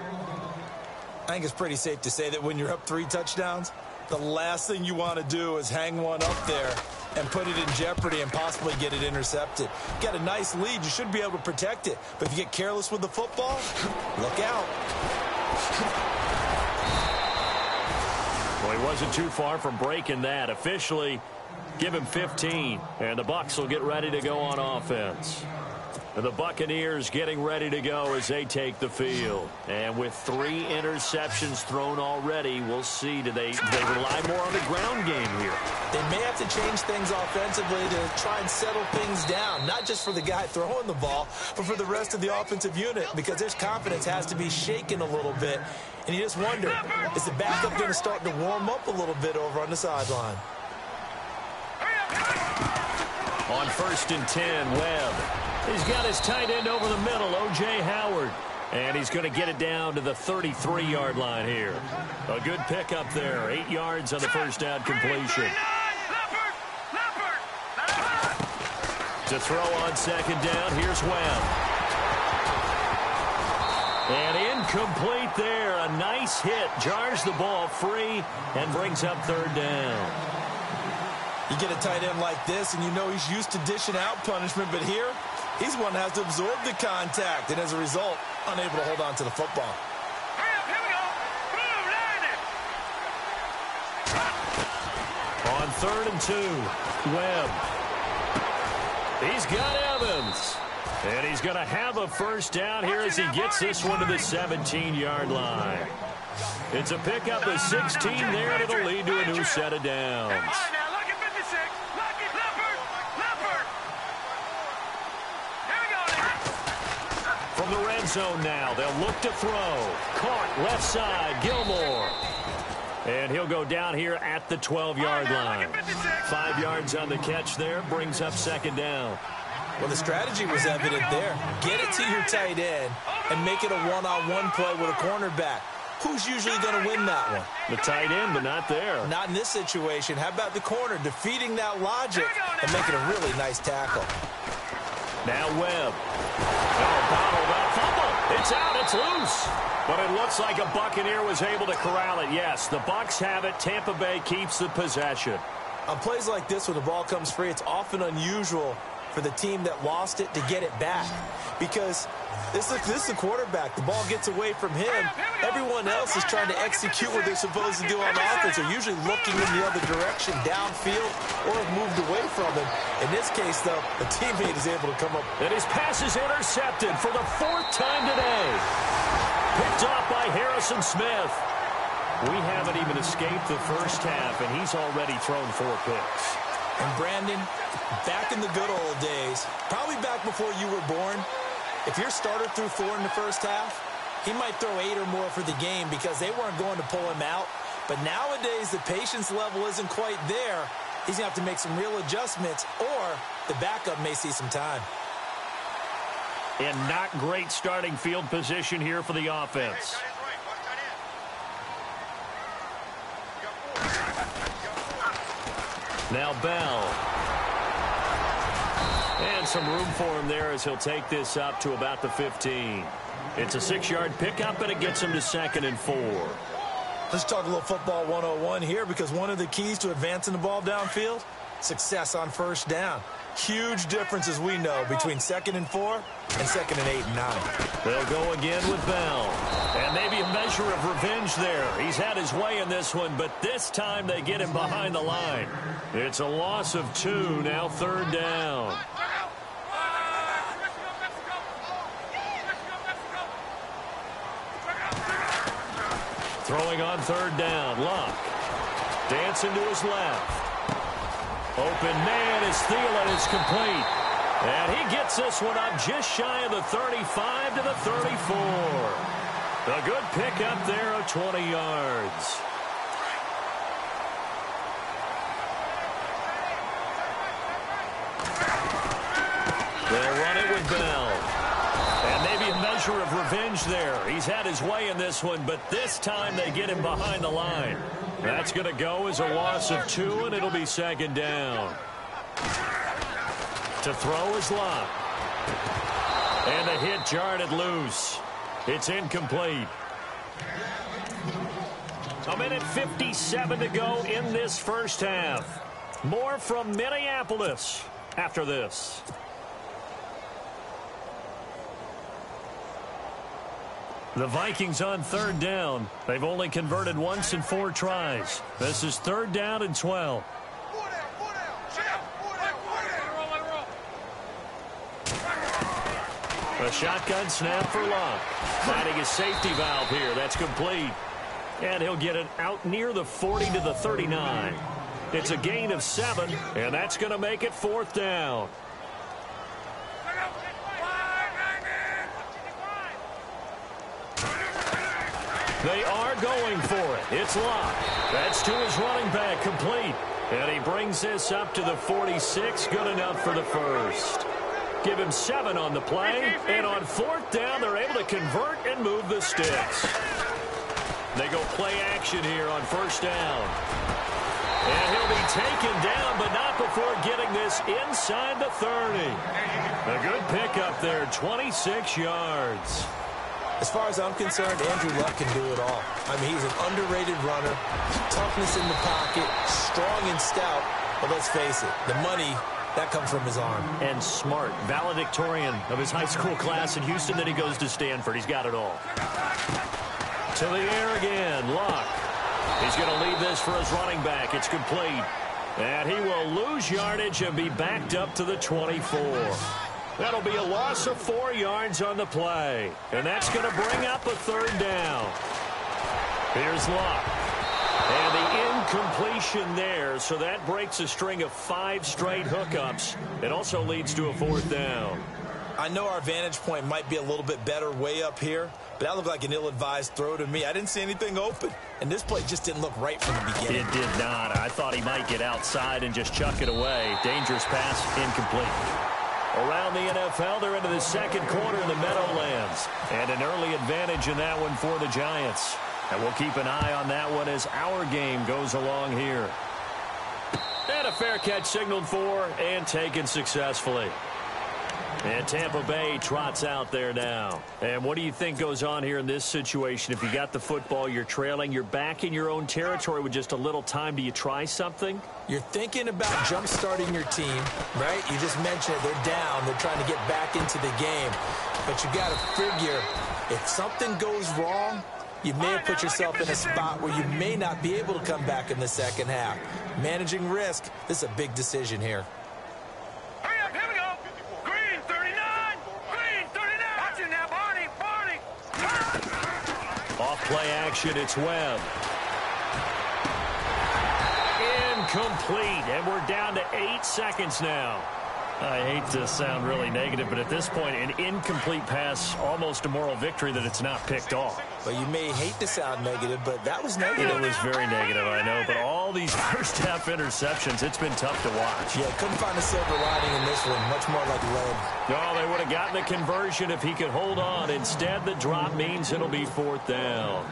Speaker 12: I think it's pretty safe to say that when you're up 3 touchdowns, the last thing you want to do is hang one up there and put it in jeopardy and possibly get it intercepted. You got a nice lead. You should be able to protect it. But if you get careless with the football, look out.
Speaker 11: Well, he wasn't too far from breaking that. Officially, give him 15, and the Bucs will get ready to go on offense. And the Buccaneers getting ready to go as they take the field. And with 3 interceptions thrown already, we'll see. Do they rely more on the ground game here?
Speaker 12: They may have to change things offensively to try and settle things down, not just for the guy throwing the ball, but for the rest of the offensive unit, because their confidence has to be shaken a little bit. And you just wonder, is the backup going to start to warm up a little bit over on the sideline?
Speaker 11: On 1st and 10, Webb. He's got his tight end over the middle, O.J. Howard. And he's going to get it down to the 33-yard line here. A good pickup there. 8 yards on the first down completion. To throw on 2nd down, here's Webb. And incomplete there. A nice hit. Jars the ball free and brings up 3rd down.
Speaker 12: You get a tight end like this, and you know he's used to dishing out punishment, but here, he's one that has to absorb the contact, and as a result, unable to hold on to the football.
Speaker 11: On 3rd and 2, Webb. He's got Evans. And he's going to have a first down here as he gets this one to the 17-yard line. It's a pickup of 16 there, and it'll lead to a new set of downs. From the red zone now, they'll look to throw. Caught left side, Gilmore. And he'll go down here at the 12-yard line. 5 yards on the catch there, brings up 2nd down.
Speaker 12: Well, the strategy was evident there. Get it to your tight end and make it a one-on-one play with a cornerback. Who's usually going to win that one?
Speaker 11: The tight end, but not there.
Speaker 12: Not in this situation. How about the corner defeating that logic and making a really nice tackle?
Speaker 11: Now Webb. Oh, bottled up. Fumble. It's out. It's loose. But it looks like a Buccaneer was able to corral it. Yes, the Bucs have it. Tampa Bay keeps the possession.
Speaker 12: On plays like this, when the ball comes free, it's often unusual for the team that lost it to get it back. Because this is the quarterback. The ball gets away from him. Everyone else is trying to execute what they're supposed to do on offense. They're usually looking in the other direction, downfield, or have moved away from him. In this case, though, a teammate is able to come up.
Speaker 11: And his pass is intercepted for the 4th time today. Picked off by Harrison Smith. We haven't even escaped the first half, and he's already thrown 4 picks.
Speaker 12: And Brandon, back in the good old days, probably back before you were born, if your starter threw 4 in the first half, he might throw 8 or more for the game because they weren't going to pull him out. But nowadays, the patience level isn't quite there. He's going to have to make some real adjustments, or the backup may see some time.
Speaker 11: And not great starting field position here for the offense. Now Bell. And some room for him there as he'll take this up to about the 15. It's a 6-yard pickup, and it gets him to 2nd and 4.
Speaker 12: Let's talk a little football 101 here, because one of the keys to advancing the ball downfield, success on first down. Huge difference, as we know, between 2nd and 4 and 2nd and 8 and 9.
Speaker 11: They'll go again with Bell. And maybe a measure of revenge there. He's had his way in this one, but this time they get him behind the line. It's a loss of 2, now 3rd down. Throwing on 3rd down, Luck. Dancing to his left. Open man is Thielen. It's complete. And he gets this one up just shy of the 35 to the 34. A good pickup there of 20 yards. They'll run it with Bell. And maybe a measure of revenge there. He's had his way in this one, but this time they get him behind the line. That's going to go as a loss of 2, and it'll be 2nd down. To throw is Luck. And the hit jarred it loose. It's incomplete. A minute 57 to go in this first half. More from Minneapolis after this. The Vikings on third down. They've only converted once in 4 tries. This is third down and 12. A shotgun snap for Locke. Finding his safety valve here. That's complete. And he'll get it out near the 40 to the 39. It's a gain of 7, and that's going to make it fourth down. They are going for it. It's Locke. That's to his running back, complete. And he brings this up to the 46, good enough for the first. Give him 7 on the play, and on fourth down, they're able to convert and move the sticks. They go play action here on first down. And he'll be taken down, but not before getting this inside the 30. A good pickup there, 26 yards.
Speaker 12: As far as I'm concerned, Andrew Luck can do it all. I mean, he's an underrated runner, toughness in the pocket, strong and stout. But let's face it, the money, that comes from his arm.
Speaker 11: And smart, valedictorian of his high school class in Houston. Then he goes to Stanford. He's got it all. To the air again, Luck. He's going to leave this for his running back. It's complete. And he will lose yardage and be backed up to the 24. That'll be a loss of 4 yards on the play. And that's going to bring up a third down. Here's Luck. And the incompletion there, so that breaks a string of 5 straight hookups. It also leads to a fourth down.
Speaker 12: I know our vantage point might be a little bit better way up here, but that looked like an ill-advised throw to me. I didn't see anything open, and this play just didn't look right from the beginning.
Speaker 11: It did not. I thought he might get outside and just chuck it away. Dangerous pass, incomplete. Around the NFL, they're into the second quarter in the Meadowlands. And an early advantage in that one for the Giants. And we'll keep an eye on that one as our game goes along here. And a fair catch signaled for and taken successfully. And Tampa Bay trots out there now. And what do you think goes on here in this situation? If you got the football, you're trailing, you're back in your own territory with just a little time. Do you try something?
Speaker 12: You're thinking about jump-starting your team, right? You just mentioned it. They're down. They're trying to get back into the game. But you got to figure, if something goes wrong, you may have put yourself in a spot where you may not be able to come back in the second half. Managing risk, this is a big decision here.
Speaker 10: Hurry up, here we go. Green 39. Green 39. Watch it now, Barney. Barney.
Speaker 11: Off play action, it's Webb. Incomplete, and we're down to 8 seconds now. I hate to sound really negative, but at this point, an incomplete pass, almost a moral victory that it's not picked off.
Speaker 12: Well, you may hate to sound negative, but that was negative.
Speaker 11: It was very negative, I know, but all these first-half interceptions, it's been tough to watch.
Speaker 12: Yeah, couldn't find a silver lining in this one, much more like lead.
Speaker 11: Oh, they would have gotten the conversion if he could hold on. Instead, the drop means it'll be fourth down.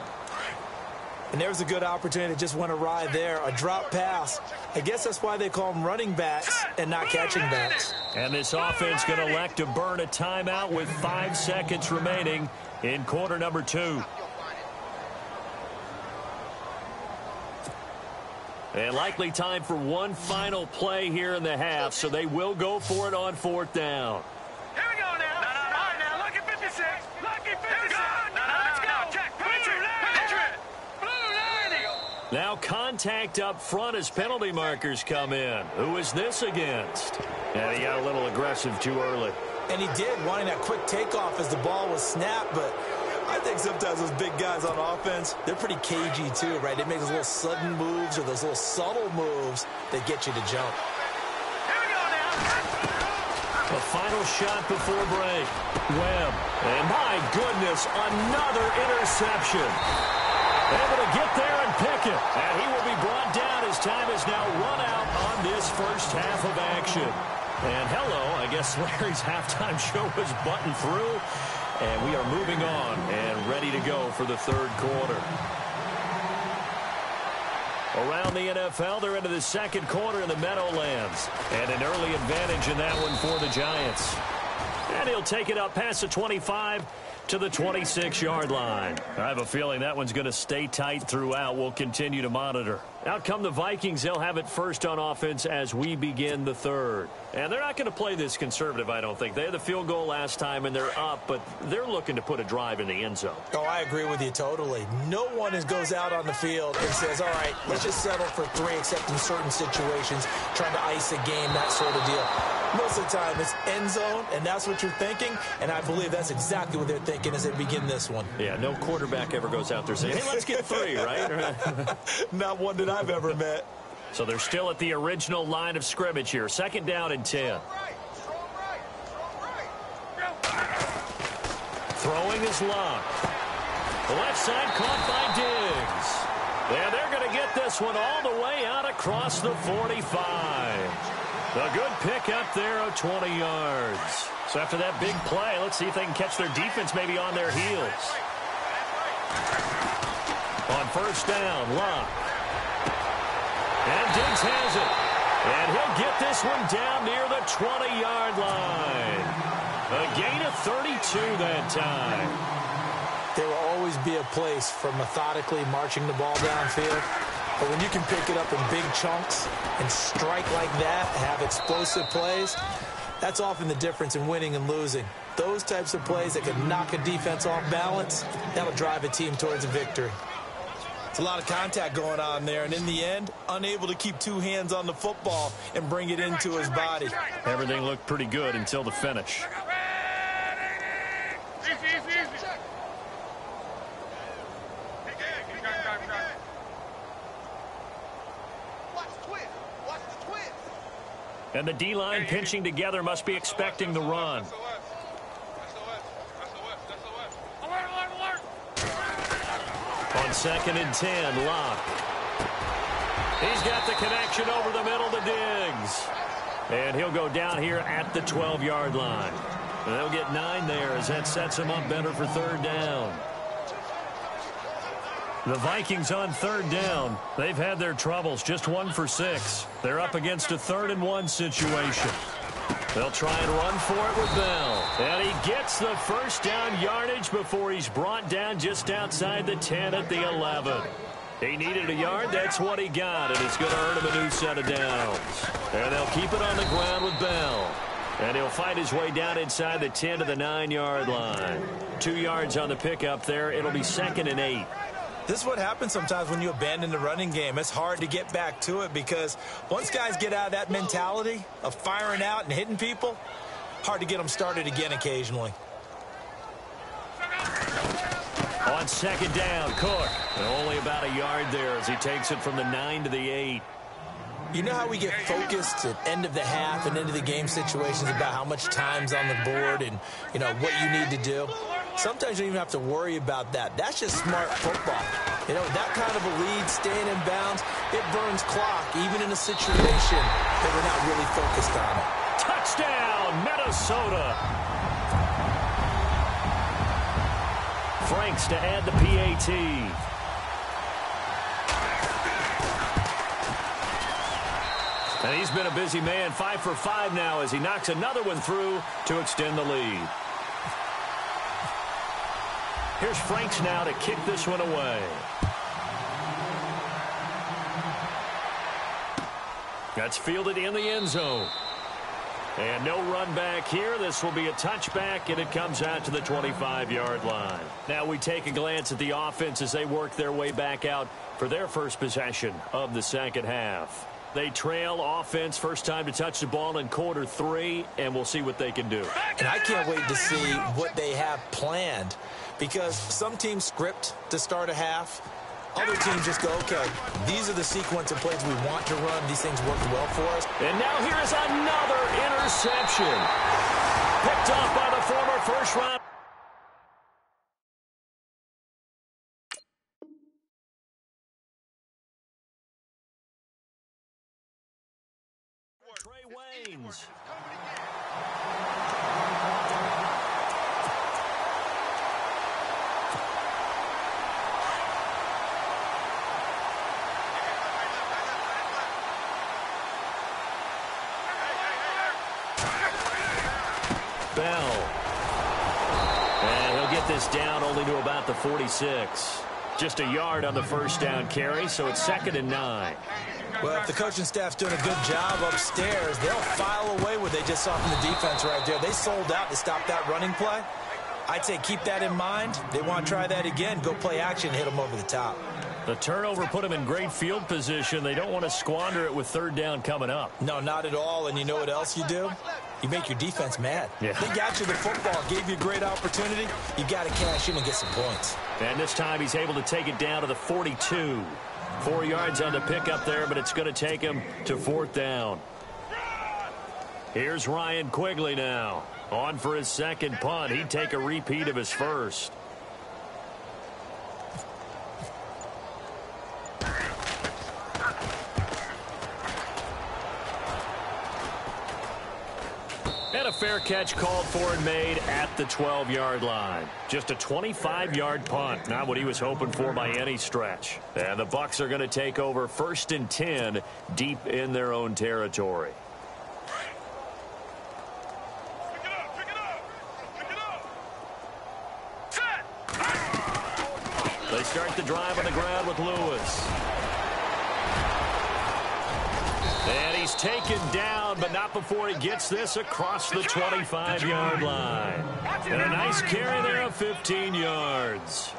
Speaker 12: And there's a good opportunity that just went awry there, a drop pass. I guess that's why they call them running backs and not catching backs.
Speaker 11: And this offense going to elect to burn a timeout with 5 seconds remaining in quarter number 2. And likely time for one final play here in the half, so they will go for it on fourth down.
Speaker 10: Here we go now. All right, now, look at 56. Look at 56. Let's go. Check.
Speaker 11: Now contact up front as penalty markers come in. Who is this against? And he got a little aggressive too early.
Speaker 12: And he did, wanting that quick takeoff as the ball was snapped, but I think sometimes those big guys on offense, they're pretty cagey too, right? They make those little sudden moves or those little subtle moves that get you to jump.
Speaker 10: Here we go now.
Speaker 11: The final shot before break. Webb. And my goodness, another interception. Able to get there and pick it. And he will be brought down as time is now run out on this first half of action. And hello, I guess Larry's halftime show was buttoned through. And we are moving on and ready to go for the third quarter. Around the NFL, they're into the second quarter in the Meadowlands. And an early advantage in that one for the Giants. And he'll take it up past the 25 to the 26-yard line. I have a feeling that one's going to stay tight throughout. We'll continue to monitor. Out come the Vikings. They'll have it first on offense as we begin the third. And they're not going to play this conservative, I don't think. They had the field goal last time, and they're up, but they're looking to put a drive in the end zone.
Speaker 12: Oh, I agree with you totally. No one goes out on the field and says, all right, let's just settle for 3, except in certain situations, trying to ice a game, that sort of deal. Most of the time, it's end zone, and that's what you're thinking, and I believe that's exactly what they're thinking as they begin this one.
Speaker 11: Yeah, no quarterback ever goes out there saying, hey, let's get 3, right?
Speaker 12: Not one that I've ever met.
Speaker 11: So they're still at the original line of scrimmage here. 2nd down and 10. Throwing is Luck. The left side caught by Diggs. And they're going to get this one all the way out across the 45. A good pick up there of 20 yards. So after that big play, let's see if they can catch their defense maybe on their heels. On 1st down, Luck. And Diggs has it. And he'll get this one down near the 20-yard line. A gain of 32 that time.
Speaker 12: There will always be a place for methodically marching the ball downfield. But when you can pick it up in big chunks and strike like that, have explosive plays, that's often the difference in winning and losing. Those types of plays that can knock a defense off balance, that'll drive a team towards a victory. It's a lot of contact going on there, and in the end, unable to keep 2 hands on the football and bring it into his body.
Speaker 11: Everything looked pretty good until the finish. And the D-line pinching together must be expecting the run. On 2nd and 10, Locke. He's got the connection over the middle to Diggs. And he'll go down here at the 12-yard line. And they'll get 9 there as that sets him up better for 3rd down. The Vikings on 3rd down. They've had their troubles, just 1 for 6. They're up against a 3rd and 1 situation. They'll try and run for it with Bell. And he gets the 1st down yardage before he's brought down just outside the 10 at the 11. He needed a yard. That's what he got, and it's going to earn him a new set of downs. And they'll keep it on the ground with Bell. And he'll fight his way down inside the 10 to the 9-yard line. 2 yards on the pickup there. It'll be 2nd and 8.
Speaker 12: This is what happens sometimes when you abandon the running game. It's hard to get back to it because once guys get out of that mentality of firing out and hitting people, hard to get them started again occasionally.
Speaker 11: On 2nd down, Cook. And only about a yard there as he takes it from the 9 to the 8.
Speaker 12: You know how we get focused at end of the half and into the game situations about how much time's on the board and, you know, what you need to do? Sometimes you don't even have to worry about that. That's just smart football. You know, that kind of a lead, staying in bounds, it burns clock, even in a situation that we're not really focused on it.
Speaker 11: Touchdown, Minnesota. Franks to add the PAT. And he's been a busy man, 5 for 5 now as he knocks another one through to extend the lead. Here's Franks now to kick this one away. That's fielded in the end zone. And no run back here. This will be a touchback, and it comes out to the 25-yard line. Now we take a glance at the offense as they work their way back out for their first possession of the 2nd half. They trail offense, first time to touch the ball in quarter 3, and we'll see what they can do.
Speaker 12: And I can't wait to see what they have planned because some teams script to start a half. Other teams just go, okay, these are the sequence of plays we want to run. These things worked well for us.
Speaker 11: And now here is another interception. Picked off by the former first-round. Trey Waynes. Bell. And he'll get this down only to about the 46. Just a yard on the first down carry, so it's 2nd and 9.
Speaker 12: Well, if the coaching staff's doing a good job upstairs, they'll file away what they just saw from the defense right there. They sold out to stop that running play. I'd say keep that in mind. They want to try that again. Go play action, hit them over the top.
Speaker 11: The turnover put them in great field position. They don't want to squander it with 3rd down coming up.
Speaker 12: No, not at all. And you know what else you do? You make your defense mad.
Speaker 11: Yeah.
Speaker 12: They got you the football, gave you a great opportunity. You got to cash in and get some points.
Speaker 11: And this time he's able to take it down to the 42. 4 yards on the pickup there, but it's going to take him to 4th down. Here's Ryan Quigley now. On for his 2nd punt. He'd take a repeat of his first. And a fair catch called for and made at the 12-yard line. Just a 25-yard punt. Not what he was hoping for by any stretch. And the Bucs are going to take over 1st and 10 deep in their own territory. They start the drive on the ground with Lewis. And he's taken down, but not before he gets this across the 25-yard line. And a nice carry there of 15 yards.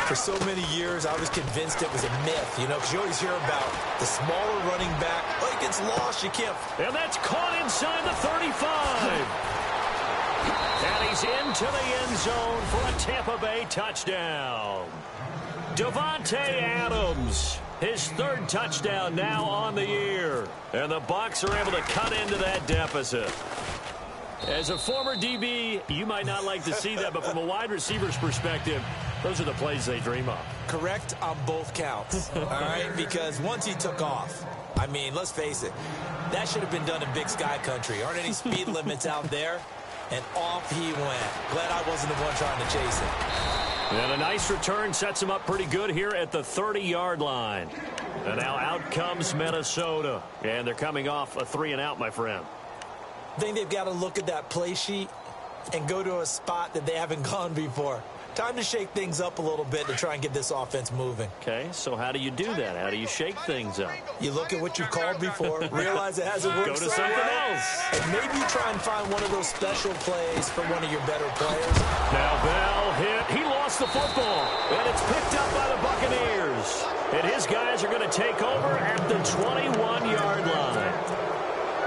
Speaker 12: For so many years, I was convinced it was a myth, because you always hear about the smaller running back. Oh, he gets lost, you can't.
Speaker 11: And that's caught inside the 35. And he's into the end zone for a Tampa Bay touchdown. Davante Adams, his 3rd touchdown now on the year. And the Bucs are able to cut into that deficit. As a former DB, you might not like to see that, but from a wide receiver's perspective, those are the plays they dream of.
Speaker 12: Correct on both counts, all right? Because once he took off, I mean, let's face it, that should have been done in Big Sky Country. Aren't any speed limits out there? And off he went. Glad I wasn't the one trying to chase him.
Speaker 11: And a nice return sets him up pretty good here at the 30-yard line. And now out comes Minnesota. And they're coming off a 3-and-out, my friend.
Speaker 12: I think they've got to look at that play sheet and go to a spot that they haven't gone before. Time to shake things up a little bit to try and get this offense moving.
Speaker 11: Okay, so how do you do that? How do you shake things up?
Speaker 12: You look at what you've called before, realize it hasn't worked.
Speaker 11: Go to something else.
Speaker 12: And maybe you try and find one of those special plays for one of your better players.
Speaker 11: Now Bell hit. He lost the football. And it's picked up by the Buccaneers. And his guys are going to take over at the 21-yard line.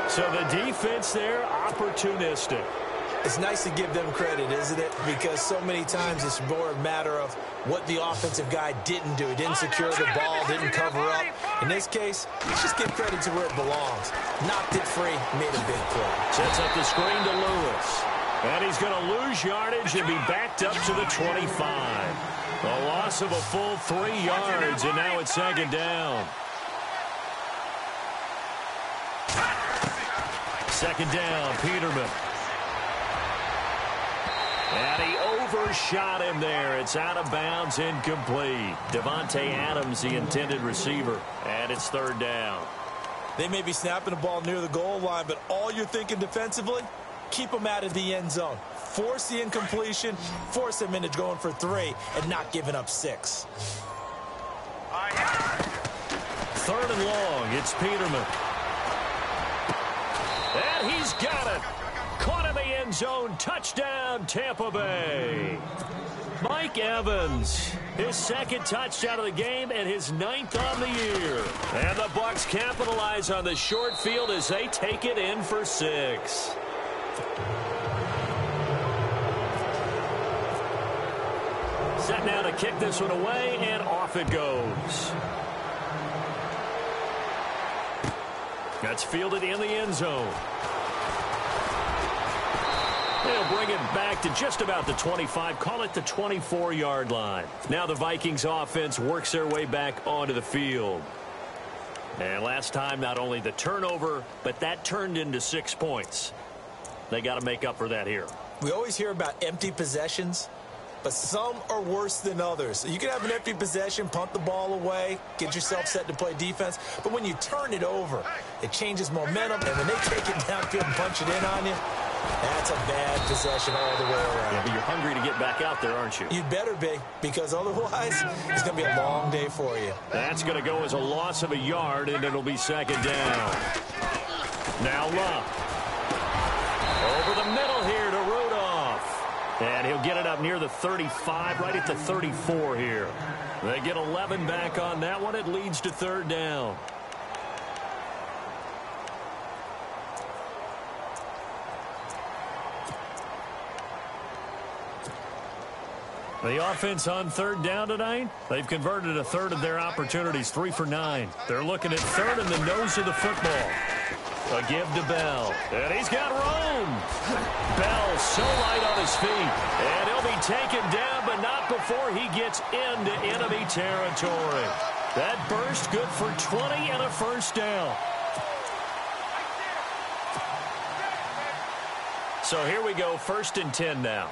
Speaker 11: So the defense there, opportunistic.
Speaker 12: It's nice to give them credit, isn't it? Because so many times it's more a matter of what the offensive guy didn't do. He didn't secure the ball, didn't cover up. In this case, let's just give credit to where it belongs. Knocked it free, made a big play.
Speaker 11: Sets up the screen to Lewis. And he's going to lose yardage and be backed up to the 25. A loss of a full 3 yards, and now it's 2nd down. 2nd down, Peterman. And he overshot him there. It's out of bounds, incomplete. Davante Adams, the intended receiver. And it's 3rd down.
Speaker 12: They may be snapping the ball near the goal line, but all you're thinking defensively, keep them out of the end zone. Force the incompletion, force them into going for 3, and not giving up 6.
Speaker 11: 3rd and long. It's Peterman. And he's got it. Caught in the end zone. Touchdown, Tampa Bay. Mike Evans, his 2nd touchdown of the game and his 9th on the year. And the Bucs capitalize on the short field as they take it in for 6. Set now to kick this one away, and off it goes. That's fielded in the end zone. They'll bring it back to just about the 25, call it the 24-yard line. Now the Vikings offense works their way back onto the field. And last time, not only the turnover, but that turned into 6 points. They got to make up for that here.
Speaker 12: We always hear about empty possessions, but some are worse than others. You can have an empty possession, punt the ball away, get yourself set to play defense, but when you turn it over, it changes momentum, and when they take it downfield and punch it in on you, That's a bad possession all the way around.
Speaker 11: Yeah, but you're hungry to get back out there, aren't you?
Speaker 12: You'd better be, because otherwise it's going to be a long day for you.
Speaker 11: That's going to go as a loss of a yard, and it'll be second down. Now Luck. Over the middle here to Rudolph. And he'll get it up near the 35, right at the 34 here. They get 11 back on that one. It leads to third down. The offense on third down tonight, they've converted a third of their opportunities, 3 for 9. They're looking at third in the nose of the football. A give to Bell, and he's got room. Bell so light on his feet, and he'll be taken down, but not before he gets into enemy territory. That burst good for 20 and a first down. So here we go, 1st and 10 now.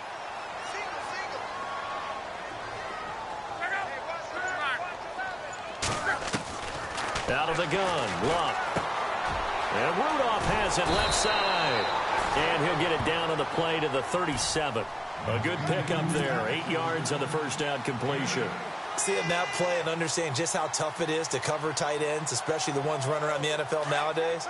Speaker 11: Out of the gun, Luck. And Rudolph has it left side. And he'll get it down on the play to the 37. A good pickup there. 8 yards on the first down completion.
Speaker 12: Seeing that play and understanding just how tough it is to cover tight ends, especially the ones running around the NFL nowadays,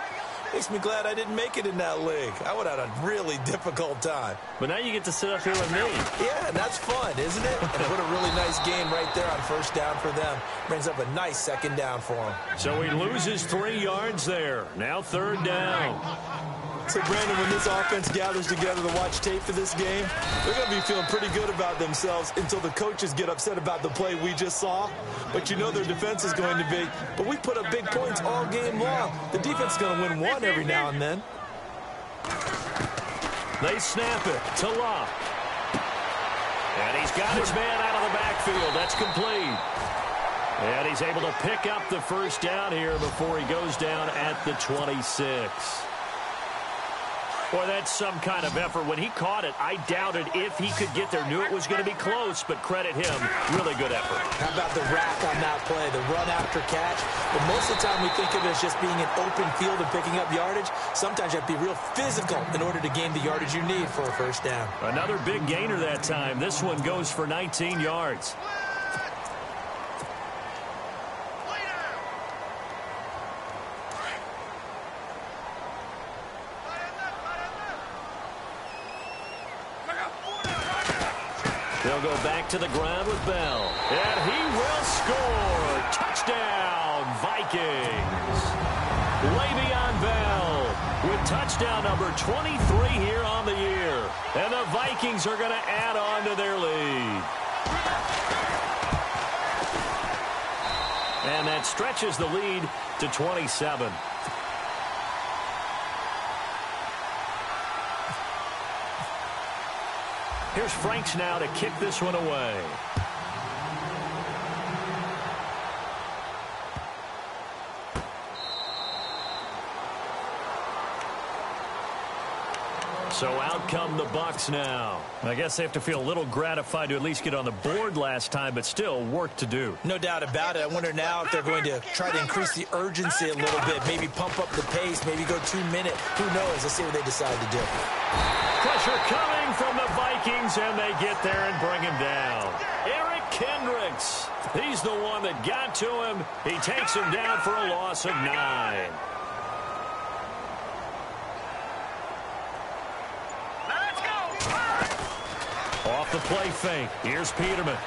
Speaker 12: makes me glad I didn't make it in that league. I would have had a really difficult time.
Speaker 11: But now you get to sit up here with me.
Speaker 12: Yeah, and that's fun, isn't it? And what a really nice game right there on first down for them. Brings up a nice second down for him.
Speaker 11: So he loses 3 yards there. Now third down.
Speaker 12: So, Brandon, when this offense gathers together to watch tape for this game, they're going to be feeling pretty good about themselves until the coaches get upset about the play we just saw. But you know their defense is going to be. But we put up big points all game long. The defense is going to win one every now and then.
Speaker 11: They snap it to Luck. And he's got his man out of the backfield. That's complete. And he's able to pick up the first down here before he goes down at the 26. Boy, that's some kind of effort. When he caught it, I doubted if he could get there. Knew it was going to be close, but credit him. Really good effort.
Speaker 12: How about the rack on that play, the run after catch? But most of the time we think of it as just being an open field and picking up yardage. Sometimes you have to be real physical in order to gain the yardage you need for a first down.
Speaker 11: Another big gainer that time. This one goes for 19 yards. They'll go back to the ground with Bell. And he will score. Touchdown, Vikings. Le'Veon Bell with touchdown number 23 here on the year. And the Vikings are going to add on to their lead. And that stretches the lead to 27. Here's Franks now to kick this one away. So out come the Bucs now. I guess they have to feel a little gratified to at least get on the board last time, but still work to do.
Speaker 12: No doubt about it. I wonder now if they're going to try to increase the urgency a little bit, maybe pump up the pace, maybe go 2-minute. Who knows? Let's see what they decide to do.
Speaker 11: Pressure coming from the Vikings, and they get there and bring him down. Eric Kendricks, he's the one that got to him. He takes him down for a loss of 9. Off the play fake. Here's Peterman.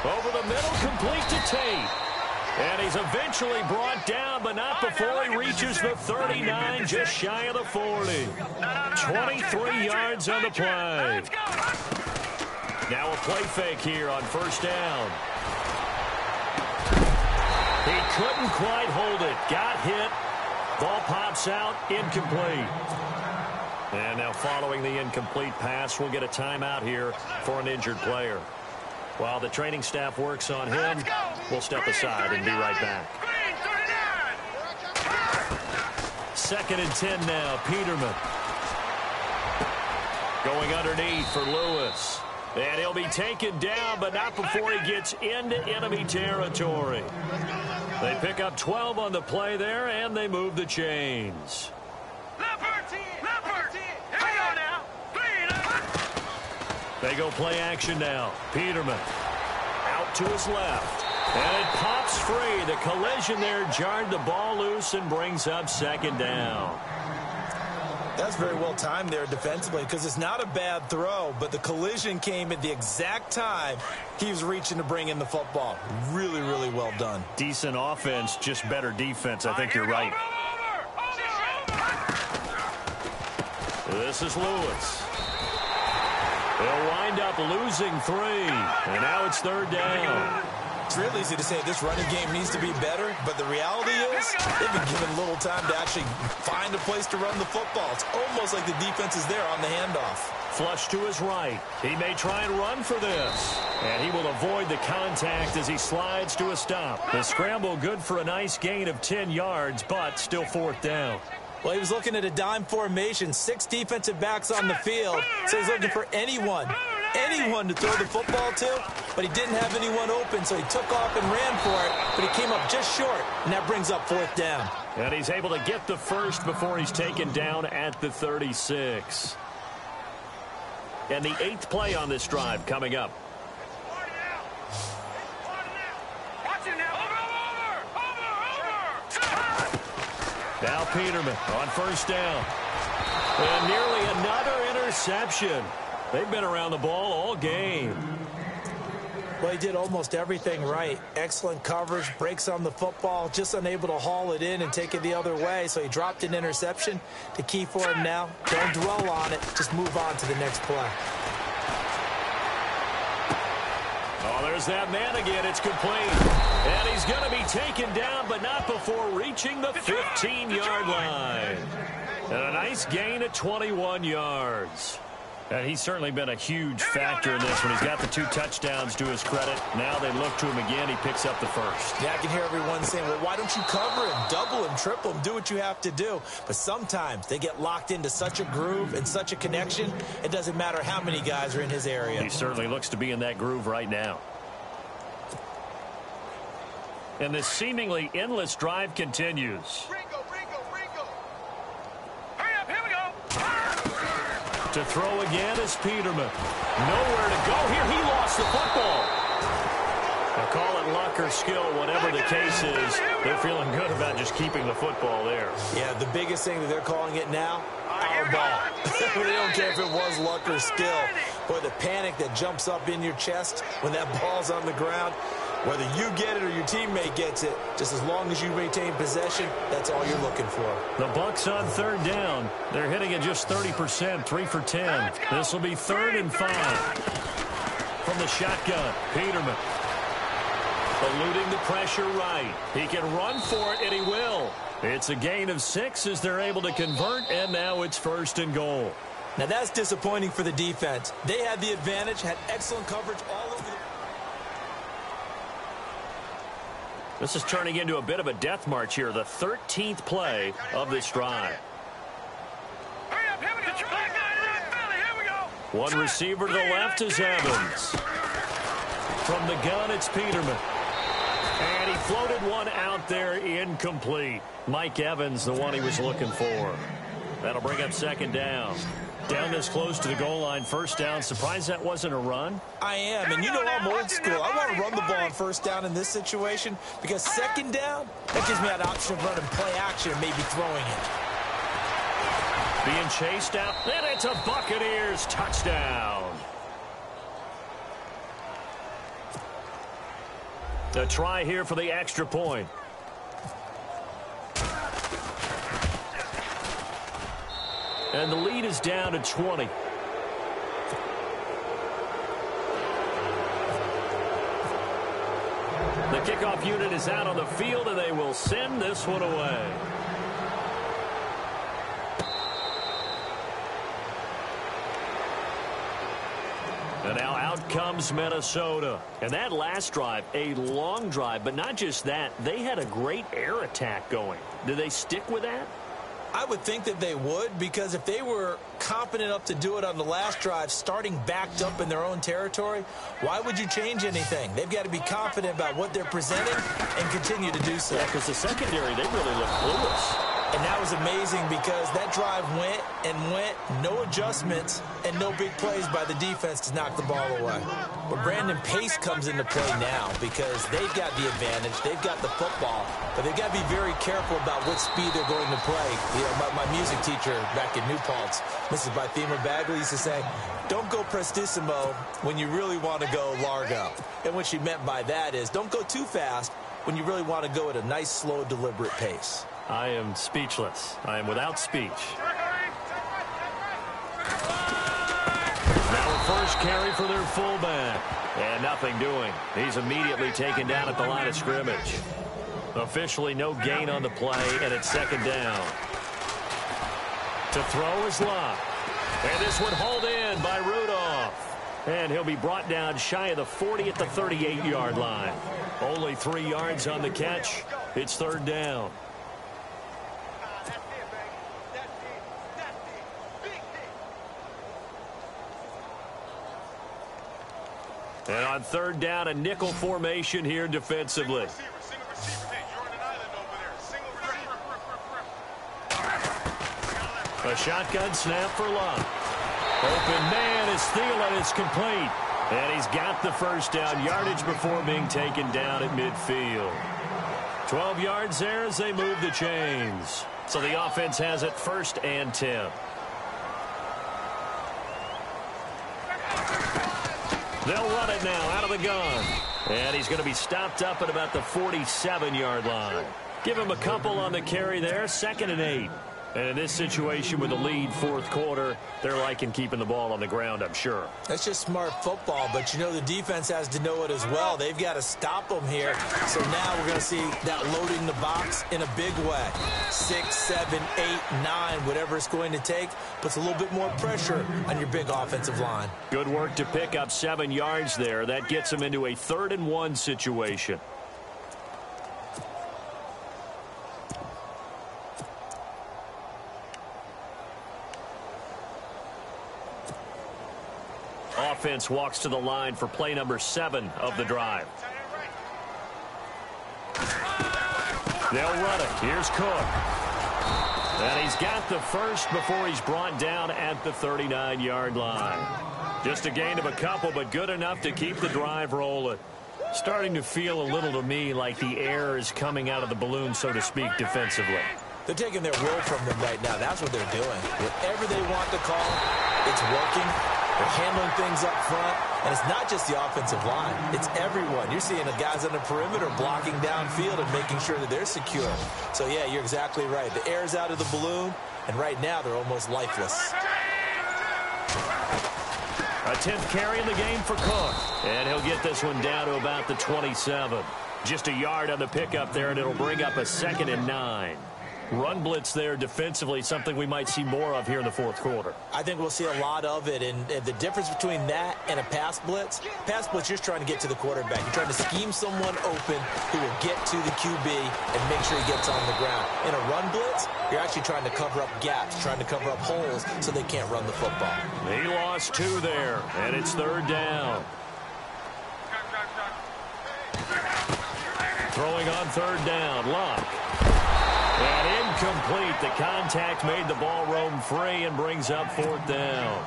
Speaker 11: Over the middle, complete to Tate. And he's eventually brought down, but not before he reaches the 39, just shy of the 40. 23 yards on the play. Now a play fake here on first down. He couldn't quite hold it. Got hit. Ball pops out, incomplete. And now following the incomplete pass, we'll get a timeout here for an injured player. While the training staff works on him, we'll step aside and be right back. 2nd and 10 now, Peterman. Going underneath for Lewis. And he'll be taken down, but not before he gets into enemy territory. They pick up 12 on the play there, and they move the chains. They go play action now. Peterman out to his left. And it pops free. The collision there jarred the ball loose and brings up second down.
Speaker 12: That's very well timed there defensively because it's not a bad throw, but the collision came at the exact time he was reaching to bring in the football. Really, really well done.
Speaker 11: Decent offense, just better defense. I think you're right. This is Lewis. They'll wind up losing 3, and now it's third down.
Speaker 12: It's real easy to say this running game needs to be better, but the reality is they've been given little time to actually find a place to run the football. It's almost like the defense is there on the handoff.
Speaker 11: Flush to his right. He may try and run for this, and he will avoid the contact as he slides to a stop. The scramble good for a nice gain of 10 yards, but still fourth down.
Speaker 12: Well, he was looking at a dime formation, 6 defensive backs on the field, so he's looking for anyone to throw the football to, but he didn't have anyone open, so he took off and ran for it, but he came up just short, and that brings up fourth down.
Speaker 11: And he's able to get the first before he's taken down at the 36. And the 8th play on this drive coming up. Now Peterman on first down. And nearly another interception. They've been around the ball all game.
Speaker 12: Well, he did almost everything right. Excellent coverage, breaks on the football, just unable to haul it in and take it the other way. So he dropped an interception. The key for him now, don't dwell on it. Just move on to the next play.
Speaker 11: Oh, there's that man again. It's complete. And he's going to be taken down, but not before reaching the 15-yard line. And a nice gain of 21 yards. And he's certainly been a huge factor in this when he's got the 2 touchdowns to his credit. Now they look to him again. He picks up the first.
Speaker 12: Yeah, I can hear everyone saying, well, why don't you cover him, double him, triple him, do what you have to do. But sometimes they get locked into such a groove and such a connection, it doesn't matter how many guys are in his area.
Speaker 11: He certainly looks to be in that groove right now. And this seemingly endless drive continues. To throw again is Peterman. Nowhere to go here. He lost the football. I'll call it luck or skill, whatever the case is. They're feeling good about just keeping the football there.
Speaker 12: Yeah, the biggest thing that they're calling it now, our ball. They don't care if it was luck or skill. Boy, the panic that jumps up in your chest when that ball's on the ground, whether you get it or your teammate gets it, just as long as you maintain possession, that's all you're looking for.
Speaker 11: The Bucs on third down. They're hitting it just 30%, 3 for 10. This will be 3rd and 5. From the shotgun, Peterman. Eluding the pressure right. He can run for it, and he will. It's a gain of 6 as they're able to convert, and now it's 1st and goal.
Speaker 12: Now that's disappointing for the defense. They had the advantage, had excellent coverage all over the...
Speaker 11: This is turning into a bit of a death march here, the 13th play of this drive. One receiver to the left is Evans. From the gun, it's Peterman. And he floated one out there incomplete. Mike Evans, the one he was looking for. That'll bring up second down. Down this close to the goal line, first down. Surprised that wasn't a run?
Speaker 12: I am, and you know I'm old school. I want to run the ball on first down in this situation because second down, that gives me that option of running play action and maybe throwing it.
Speaker 11: Being chased out, and it's a Buccaneers touchdown. A try here for the extra point. And the lead is down to 20. The kickoff unit is out on the field, and they will send this one away. And now out comes Minnesota. And that last drive, a long drive, but not just that. They had a great air attack going. Do they stick with that?
Speaker 12: I would think that they would, because if they were confident enough to do it on the last drive, starting backed up in their own territory, why would you change anything? They've got to be confident about what they're presenting and continue to do so.
Speaker 11: Yeah, because the secondary, they really look clueless.
Speaker 12: And that was was amazing because that drive went and went, no adjustments and no big plays by the defense to knock the ball away. But Brandon, pace comes into play now because they've got the advantage, they've got the football, but they've got to be very careful about what speed they're going to play. You know, my music teacher back in New Paltz, Mrs. Bythema Bagley, used to say, don't go prestissimo when you really want to go largo. And what she meant by that is don't go too fast when you really want to go at a nice, slow, deliberate pace.
Speaker 11: I am speechless. I am without speech. Now a first carry for their fullback. And nothing doing. He's immediately taken down at the line of scrimmage. Officially no gain on the play, and it's second down. To throw is Luck. And this one hauled in by Rudolph. And he'll be brought down shy of the 40 at the 38-yard line. Only 3 yards on the catch. It's third down. And on third down, a nickel formation here defensively. A shotgun snap for Luck. Open man is Thielen. It's complete. And he's got the first down yardage before being taken down at midfield. 12 yards there as they move the chains. So the offense has it first and 10. They'll run it now out of the gun. And he's going to be stopped up at about the 47-yard line. Give him a couple on the carry there. 2nd and 8. And in this situation with the lead fourth quarter, they're liking keeping the ball on the ground, I'm sure.
Speaker 12: That's just smart football, but you know the defense has to know it as well. They've got to stop them here. So now we're going to see that loading the box in a big way. 6, 7, 8, 9, whatever it's going to take, puts a little bit more pressure on your big offensive line.
Speaker 11: Good work to pick up 7 yards there. That gets them into a 3rd and 1 situation. Offense walks to the line for play number 7 of the drive. They'll run it. Here's Cook. And he's got the first before he's brought down at the 39-yard line. Just a gain of a couple, but good enough to keep the drive rolling. Starting to feel a little to me like the air is coming out of the balloon, so to speak, defensively.
Speaker 12: They're taking their will from them right now. That's what they're doing. Whatever they want to call, it's working. They're handling things up front, and it's not just the offensive line. It's everyone. You're seeing the guys on the perimeter blocking downfield and making sure that they're secure. So, yeah, you're exactly right. The air's out of the balloon, and right now they're almost lifeless.
Speaker 11: A 10th carry in the game for Cook, and he'll get this one down to about the 27. Just a yard on the pickup there, and it'll bring up a 2nd and 9. Run blitz there defensively, something we might see more of here in the fourth quarter.
Speaker 12: I think we'll see a lot of it, and the difference between that and a pass blitz, you're just trying to get to the quarterback. You're trying to scheme someone open who will get to the QB and make sure he gets on the ground. In a run blitz, you're actually trying to cover up gaps, trying to cover up holes so they can't run the football.
Speaker 11: He lost 2 there, and it's 3rd down. Throwing on 3rd down, Luck. And incomplete. The contact made the ball roam free and brings up 4th down.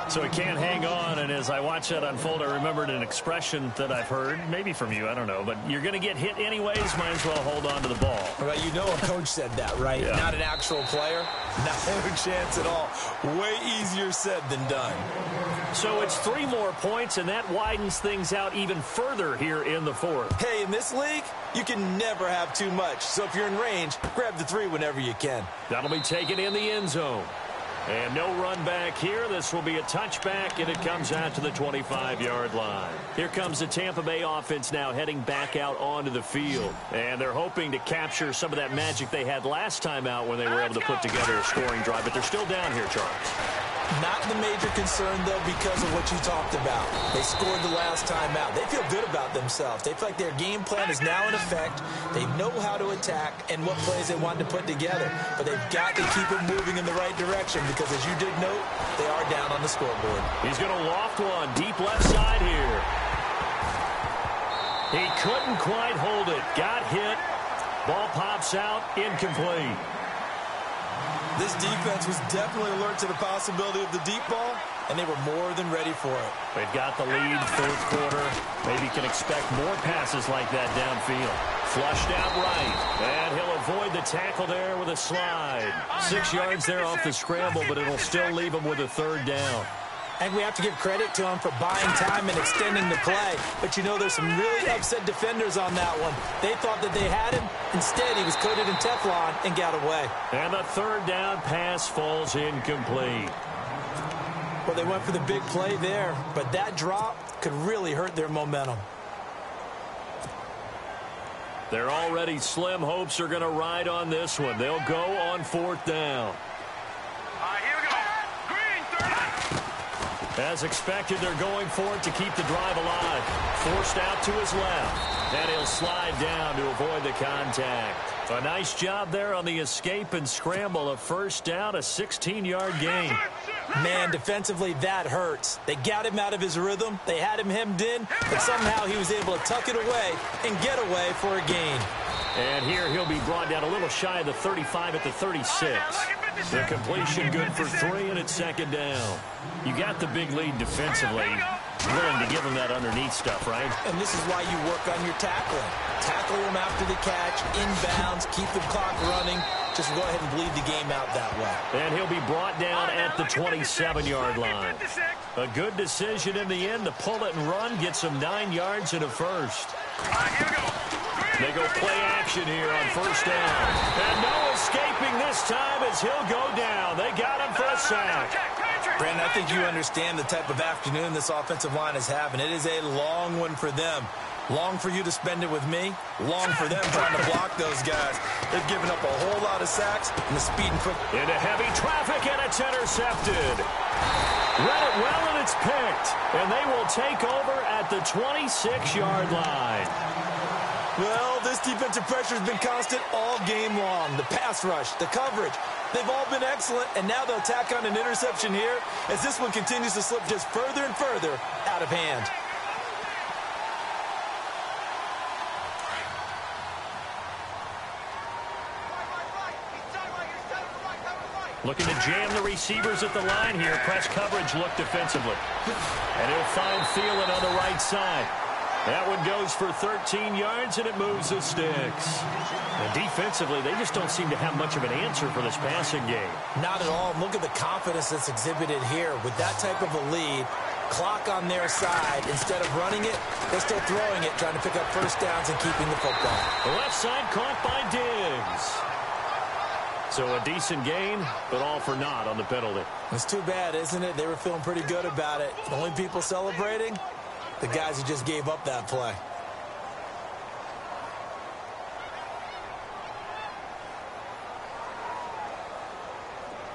Speaker 11: So he can't hang on, and as I watch that unfold, I remembered an expression that I've heard, maybe from you, I don't know, but you're going to get hit anyways, might as well hold on to the ball.
Speaker 12: Well, you know a coach said that, right?
Speaker 11: Yeah.
Speaker 12: Not an actual player. Not a chance at all. Way easier said than done.
Speaker 11: So it's 3 more points, and that widens things out even further here in the fourth.
Speaker 12: Hey, in this league, you can never have too much. So if you're in range, grab the 3 whenever you can.
Speaker 11: That'll be taken in the end zone. And no run back here. This will be a touchback, and it comes out to the 25-yard line. Here comes the Tampa Bay offense now heading back out onto the field. And they're hoping to capture some of that magic they had last time out when they were able to put together a scoring drive. But they're still down here, Charles.
Speaker 12: Not the major concern, though, because of what you talked about. They scored the last time out. They feel good about themselves. They feel like their game plan is now in effect. They know how to attack and what plays they want to put together. But they've got to keep it moving in the right direction because, as you did note, they are down on the scoreboard.
Speaker 11: He's going to loft one deep left side here. He couldn't quite hold it. Got hit. Ball pops out. Incomplete.
Speaker 12: This defense was definitely alert to the possibility of the deep ball, and they were more than ready for it.
Speaker 11: They've got the lead, fourth quarter. Maybe can expect more passes like that downfield. Flushed out right, and he'll avoid the tackle there with a slide. 6 yards there off the scramble, but it'll still leave him with a third down.
Speaker 12: And we have to give credit to him for buying time and extending the play. But, you know, there's some really upset defenders on that one. They thought that they had him. Instead, he was coated in Teflon and got away.
Speaker 11: And the third down pass falls incomplete.
Speaker 12: Well, they went for the big play there, but that drop could really hurt their momentum.
Speaker 11: Their already slim hopes are going to ride on this one. They'll go on fourth down. As expected, they're going for it to keep the drive alive. Forced out to his left. And he'll slide down to avoid the contact. A nice job there on the escape and scramble. A first down, a 16-yard gain.
Speaker 12: Man, defensively, that hurts. They got him out of his rhythm. They had him hemmed in, but somehow he was able to tuck it away and get away for a gain.
Speaker 11: And here he'll be brought down a little shy of the 35 at the 36. The completion good for 3, and it's second down. You got the big lead defensively. Willing to give him that underneath stuff, right?
Speaker 12: And this is why you work on your tackling. Tackle him after the catch, inbounds, keep the clock running. Just go ahead and bleed the game out that way.
Speaker 11: And he'll be brought down at the 27-yard line. A good decision in the end to pull it and run, gets him 9 yards and a first. They go play action here on first down. And no escaping this time as he'll go down. They got him for a sack.
Speaker 12: Brandon, I think you understand the type of afternoon this offensive line is having. It is a long one for them. Long for you to spend it with me. Long for them trying to block those guys. They've given up a whole lot of sacks, and the speed and quick.
Speaker 11: Into heavy traffic, and it's intercepted. Read it well, and it's picked. And they will take over at the 26-yard line.
Speaker 12: Well, this defensive pressure has been constant all game long. The pass rush, the coverage, they've all been excellent, and now they'll tack on an interception here as this one continues to slip just further and further out of hand.
Speaker 11: Looking to jam the receivers at the line here. Press coverage look defensively. And he'll find Thielen on the right side. That one goes for 13 yards, and it moves the sticks. And defensively, they just don't seem to have much of an answer for this passing game.
Speaker 12: Not at all. Look at the confidence that's exhibited here. With that type of a lead, clock on their side, instead of running it, they're still throwing it, trying to pick up first downs and keeping the football.
Speaker 11: The left side caught by Diggs. So a decent gain, but all for naught on the penalty.
Speaker 12: It's too bad, isn't it? They were feeling pretty good about it. The only people celebrating, the guys who just gave up that play.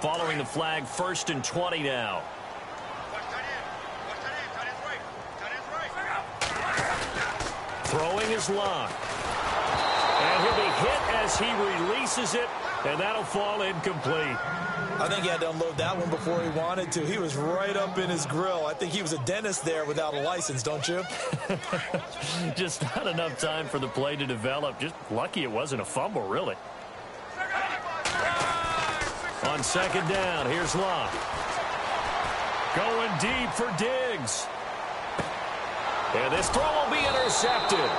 Speaker 11: Following the flag, 1st and 20 now. Throwing his lock. And he'll be hit as he releases it, and that'll fall incomplete.
Speaker 12: I think he had to unload that one before he wanted to. He was right up in his grill. I think he was a dentist there without a license, don't you?
Speaker 11: Just not enough time for the play to develop. Just lucky it wasn't a fumble, really. On second down, here's Locke. Going deep for Diggs. And this throw will be intercepted.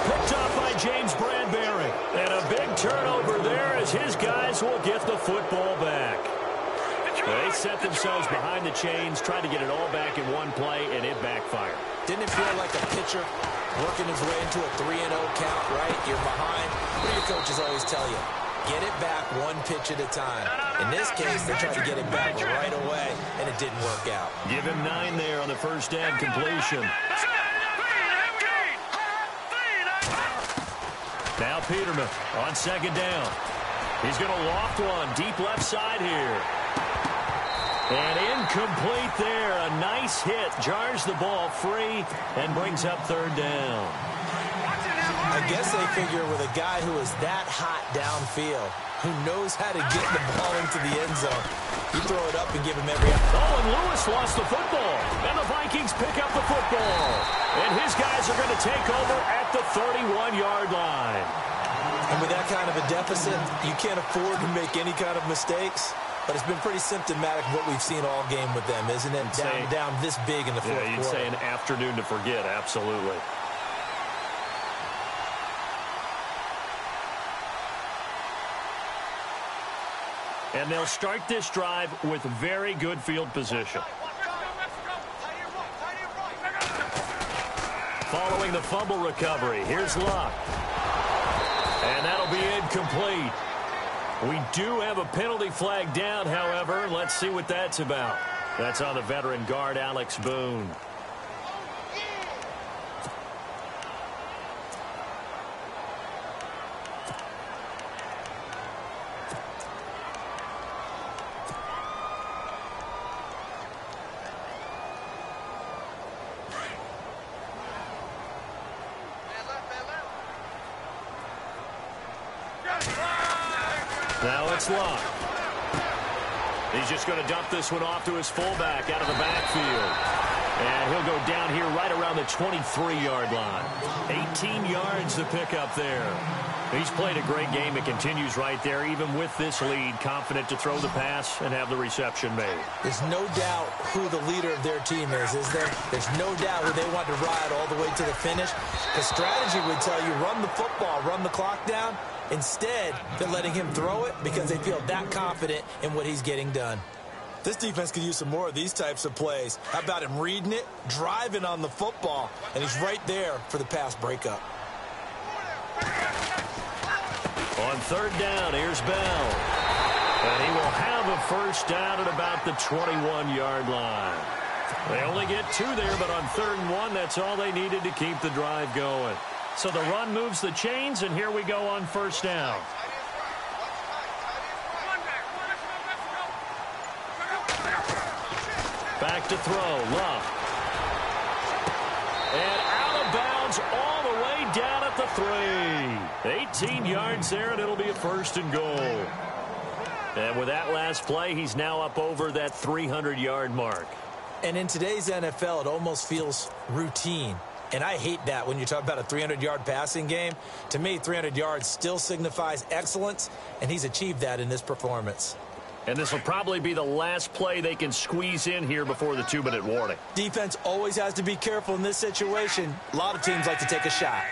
Speaker 11: Picked up by James Bradbury. And a big turnover there as his guys will get the football back. They set themselves behind the chains, tried to get it all back in one play, and it backfired.
Speaker 12: Didn't it feel like a pitcher working his way into a 3-0 count, right? You're behind. What do your coaches always tell you? Get it back one pitch at a time. In this case, they're trying to get it back right away, and it didn't work out.
Speaker 11: Give him 9 there on the first down completion. Now Peterman on second down. He's going to loft one deep left side here. And incomplete there. A nice hit. Jars the ball free and brings up third down.
Speaker 12: I guess they figure with a guy who is that hot downfield, who knows how to get the ball into the end zone, you throw it up and give him every...
Speaker 11: Oh, and Lewis lost the football. And the Vikings pick up the football. And his guys are going to take over at the 31-yard line.
Speaker 12: And with that kind of a deficit, you can't afford to make any kind of mistakes. But it's been pretty symptomatic of what we've seen all game with them, isn't it? Down this big in the fourth quarter.
Speaker 11: You'd say an afternoon to forget, absolutely. And they'll start this drive with very good field position. Following the fumble recovery, here's Luck. And that'll be incomplete. We do have a penalty flag down, however. Let's see what that's about. That's on the veteran guard, Alex Boone. Now it's Luck. He's just going to dump this one off to his fullback out of the backfield. And he'll go down here right around the 23-yard line. 18 yards to pick up there. He's played a great game. It continues right there, even with this lead, confident to throw the pass and have the reception made.
Speaker 12: There's no doubt who the leader of their team is there? There's no doubt who they want to ride all the way to the finish. The strategy would tell you, run the football, run the clock down. Instead, they're letting him throw it because they feel that confident in what he's getting done. This defense could use some more of these types of plays. How about him reading it, driving on the football, and he's right there for the pass breakup.
Speaker 11: On third down, here's Bell. And he will have a first down at about the 21-yard line. They only get 2 there, but on 3rd and 1, that's all they needed to keep the drive going. So the run moves the chains, and here we go on first down. Back to throw, Luck. And out of bounds all the way down at the 3. 18 yards there, and it'll be a 1st and goal. And with that last play, he's now up over that 300-yard mark.
Speaker 12: And in today's NFL, it almost feels routine. And I hate that when you talk about a 300-yard passing game. To me, 300 yards still signifies excellence, and he's achieved that in this performance.
Speaker 11: And this will probably be the last play they can squeeze in here before the 2-minute warning.
Speaker 12: Defense always has to be careful in this situation. A lot of teams like to take a shot.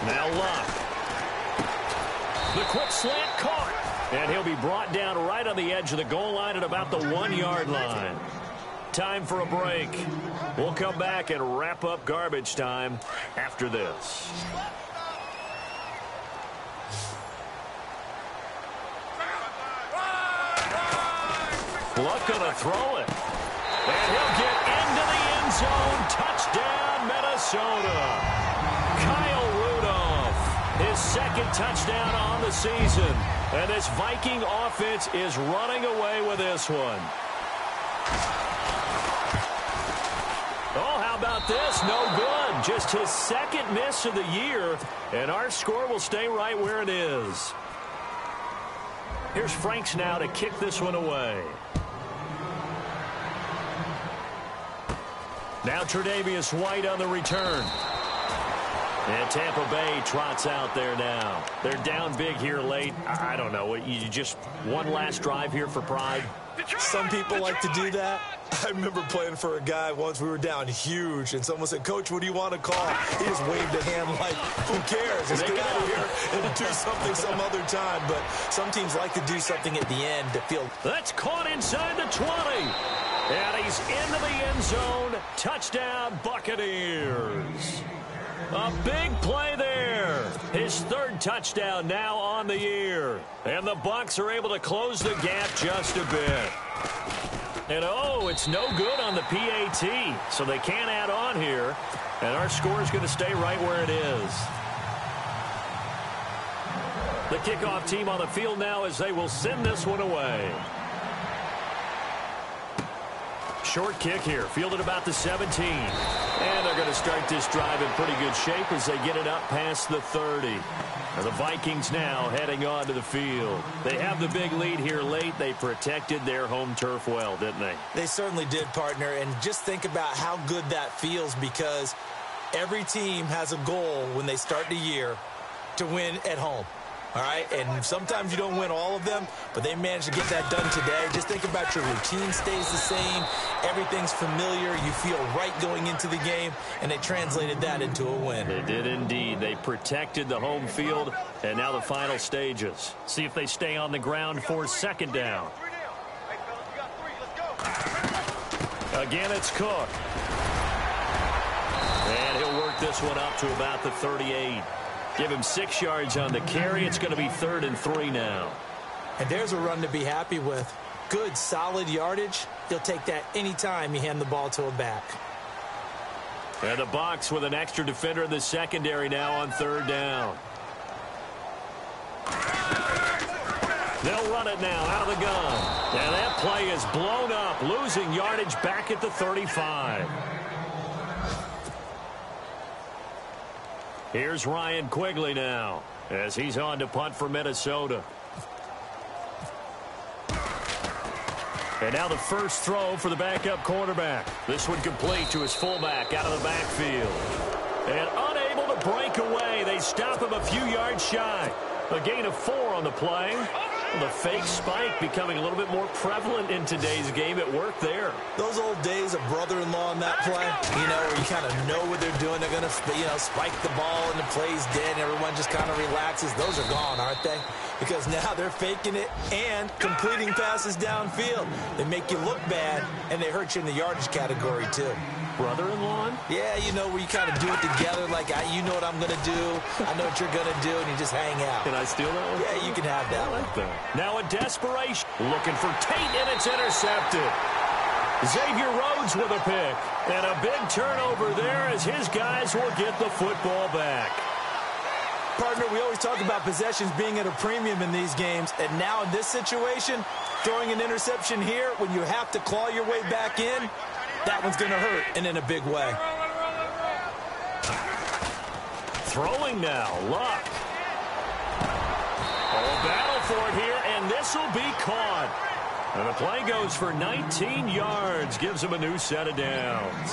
Speaker 11: Now Luck. The quick slant caught. And he'll be brought down right on the edge of the goal line at about the 1-yard line. Time for a break. We'll come back and wrap up garbage time after this. Luck gonna throw it. And he'll get into the end zone. Touchdown, Minnesota. Kyle Rudolph, his 2nd touchdown on the season. And this Viking offense is running away with this one. Oh, how about this? No good. Just his 2nd miss of the year. And our score will stay right where it is. Here's Franks now to kick this one away. Now Tre'Davious White on the return. And Tampa Bay trots out there now. They're down big here late. I don't know. You just one last drive here for pride?
Speaker 12: Some people like to do that. I remember playing for a guy once. We were down huge, and someone said, "Coach, what do you want to call?" He just waved a hand like, who cares? Let's get out of here and do something some other time. But some teams like to do something at the end to feel.
Speaker 11: That's caught inside the 20. And he's into the end zone. Touchdown, Buccaneers. A big play there. His 3rd touchdown now on the year. And the Bucs are able to close the gap just a bit. And, oh, it's no good on the PAT. So they can't add on here. And our score is going to stay right where it is. The kickoff team on the field now as they will send this one away. short kick here, fielded about the 17. And they're going to start this drive in pretty good shape as they get it up past the 30. And the Vikings now heading onto the field. They have the big lead here late. They protected their home turf well, didn't they?
Speaker 12: They certainly did, partner. And just think about how good that feels, because every team has a goal when they start the year to win at home. All right, and sometimes you don't win all of them, but they managed to get that done today. Just think about your routine stays the same. Everything's familiar. You feel right going into the game, and they translated that into a win.
Speaker 11: They did indeed. They protected the home field, and now the final stages. See if they stay on the ground for second down. Again, it's Cook. And he'll work this one up to about the 38. Give him 6 yards on the carry. It's going to be 3rd and 3 now.
Speaker 12: And there's a run to be happy with. Good, solid yardage. He'll take that anytime you hand the ball to a back.
Speaker 11: And the Bucs with an extra defender in the secondary now on 3rd down. They'll run it now out of the gun. And that play is blown up, losing yardage back at the 35. Here's Ryan Quigley now as he's on to punt for Minnesota. And now the first throw for the backup quarterback. This one complete to his fullback out of the backfield. And unable to break away. They stop him a few yards shy. A gain of 4 on the play. The fake spike becoming a little bit more prevalent in today's game. It worked there.
Speaker 12: Those old days of brother-in-law in that play, where you kind of know what they're doing. They're going to, spike the ball and the play's dead and everyone just kind of relaxes. Those are gone, aren't they? Because now they're faking it and completing passes downfield. They make you look bad, and they hurt you in the yardage category, too.
Speaker 11: Brother-in-law?
Speaker 12: Yeah, where you kind of do it together, like, you know what I'm going to do, I know what you're going to do, and you just hang out.
Speaker 11: Can I steal that one?
Speaker 12: Yeah, you can have that one.
Speaker 11: I like that. Now a desperation. Looking for Tate, and it's intercepted. Xavier Rhodes with a pick. And a big turnover there as his guys will get the football back.
Speaker 12: Partner, we always talk about possessions being at a premium in these games, and now in this situation, throwing an interception here when you have to claw your way back in, that one's going to hurt, and in a big way.
Speaker 11: Throwing now, Luck. Oh, battle for it here, and this will be caught. And the play goes for 19 yards, gives him a new set of downs.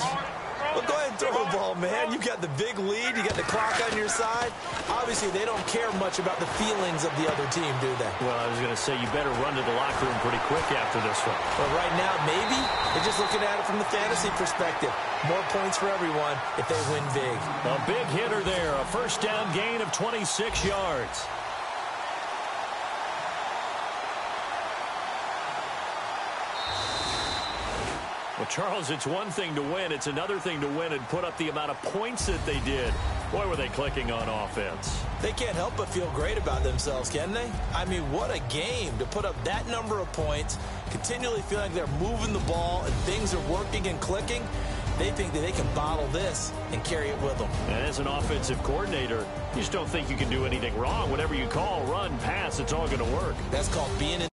Speaker 12: Well, go ahead and throw the ball, man. You got the big lead. You got the clock on your side. Obviously, they don't care much about the feelings of the other team, do they?
Speaker 11: Well, I was going to say you better run to the locker room pretty quick after this one.
Speaker 12: Well, right now, maybe. They're just looking at it from the fantasy perspective. More points for everyone if they win big.
Speaker 11: A big hitter there. A first down gain of 26 yards. Well, Charles, it's one thing to win. It's another thing to win and put up the amount of points that they did. Boy, were they clicking on offense.
Speaker 12: They can't help but feel great about themselves, can they? I mean, what a game to put up that number of points, continually feeling like they're moving the ball and things are working and clicking. They think that they can bottle this and carry it with them.
Speaker 11: And as an offensive coordinator, you just don't think you can do anything wrong. Whatever you call, run, pass, it's all going to work.
Speaker 12: That's called being in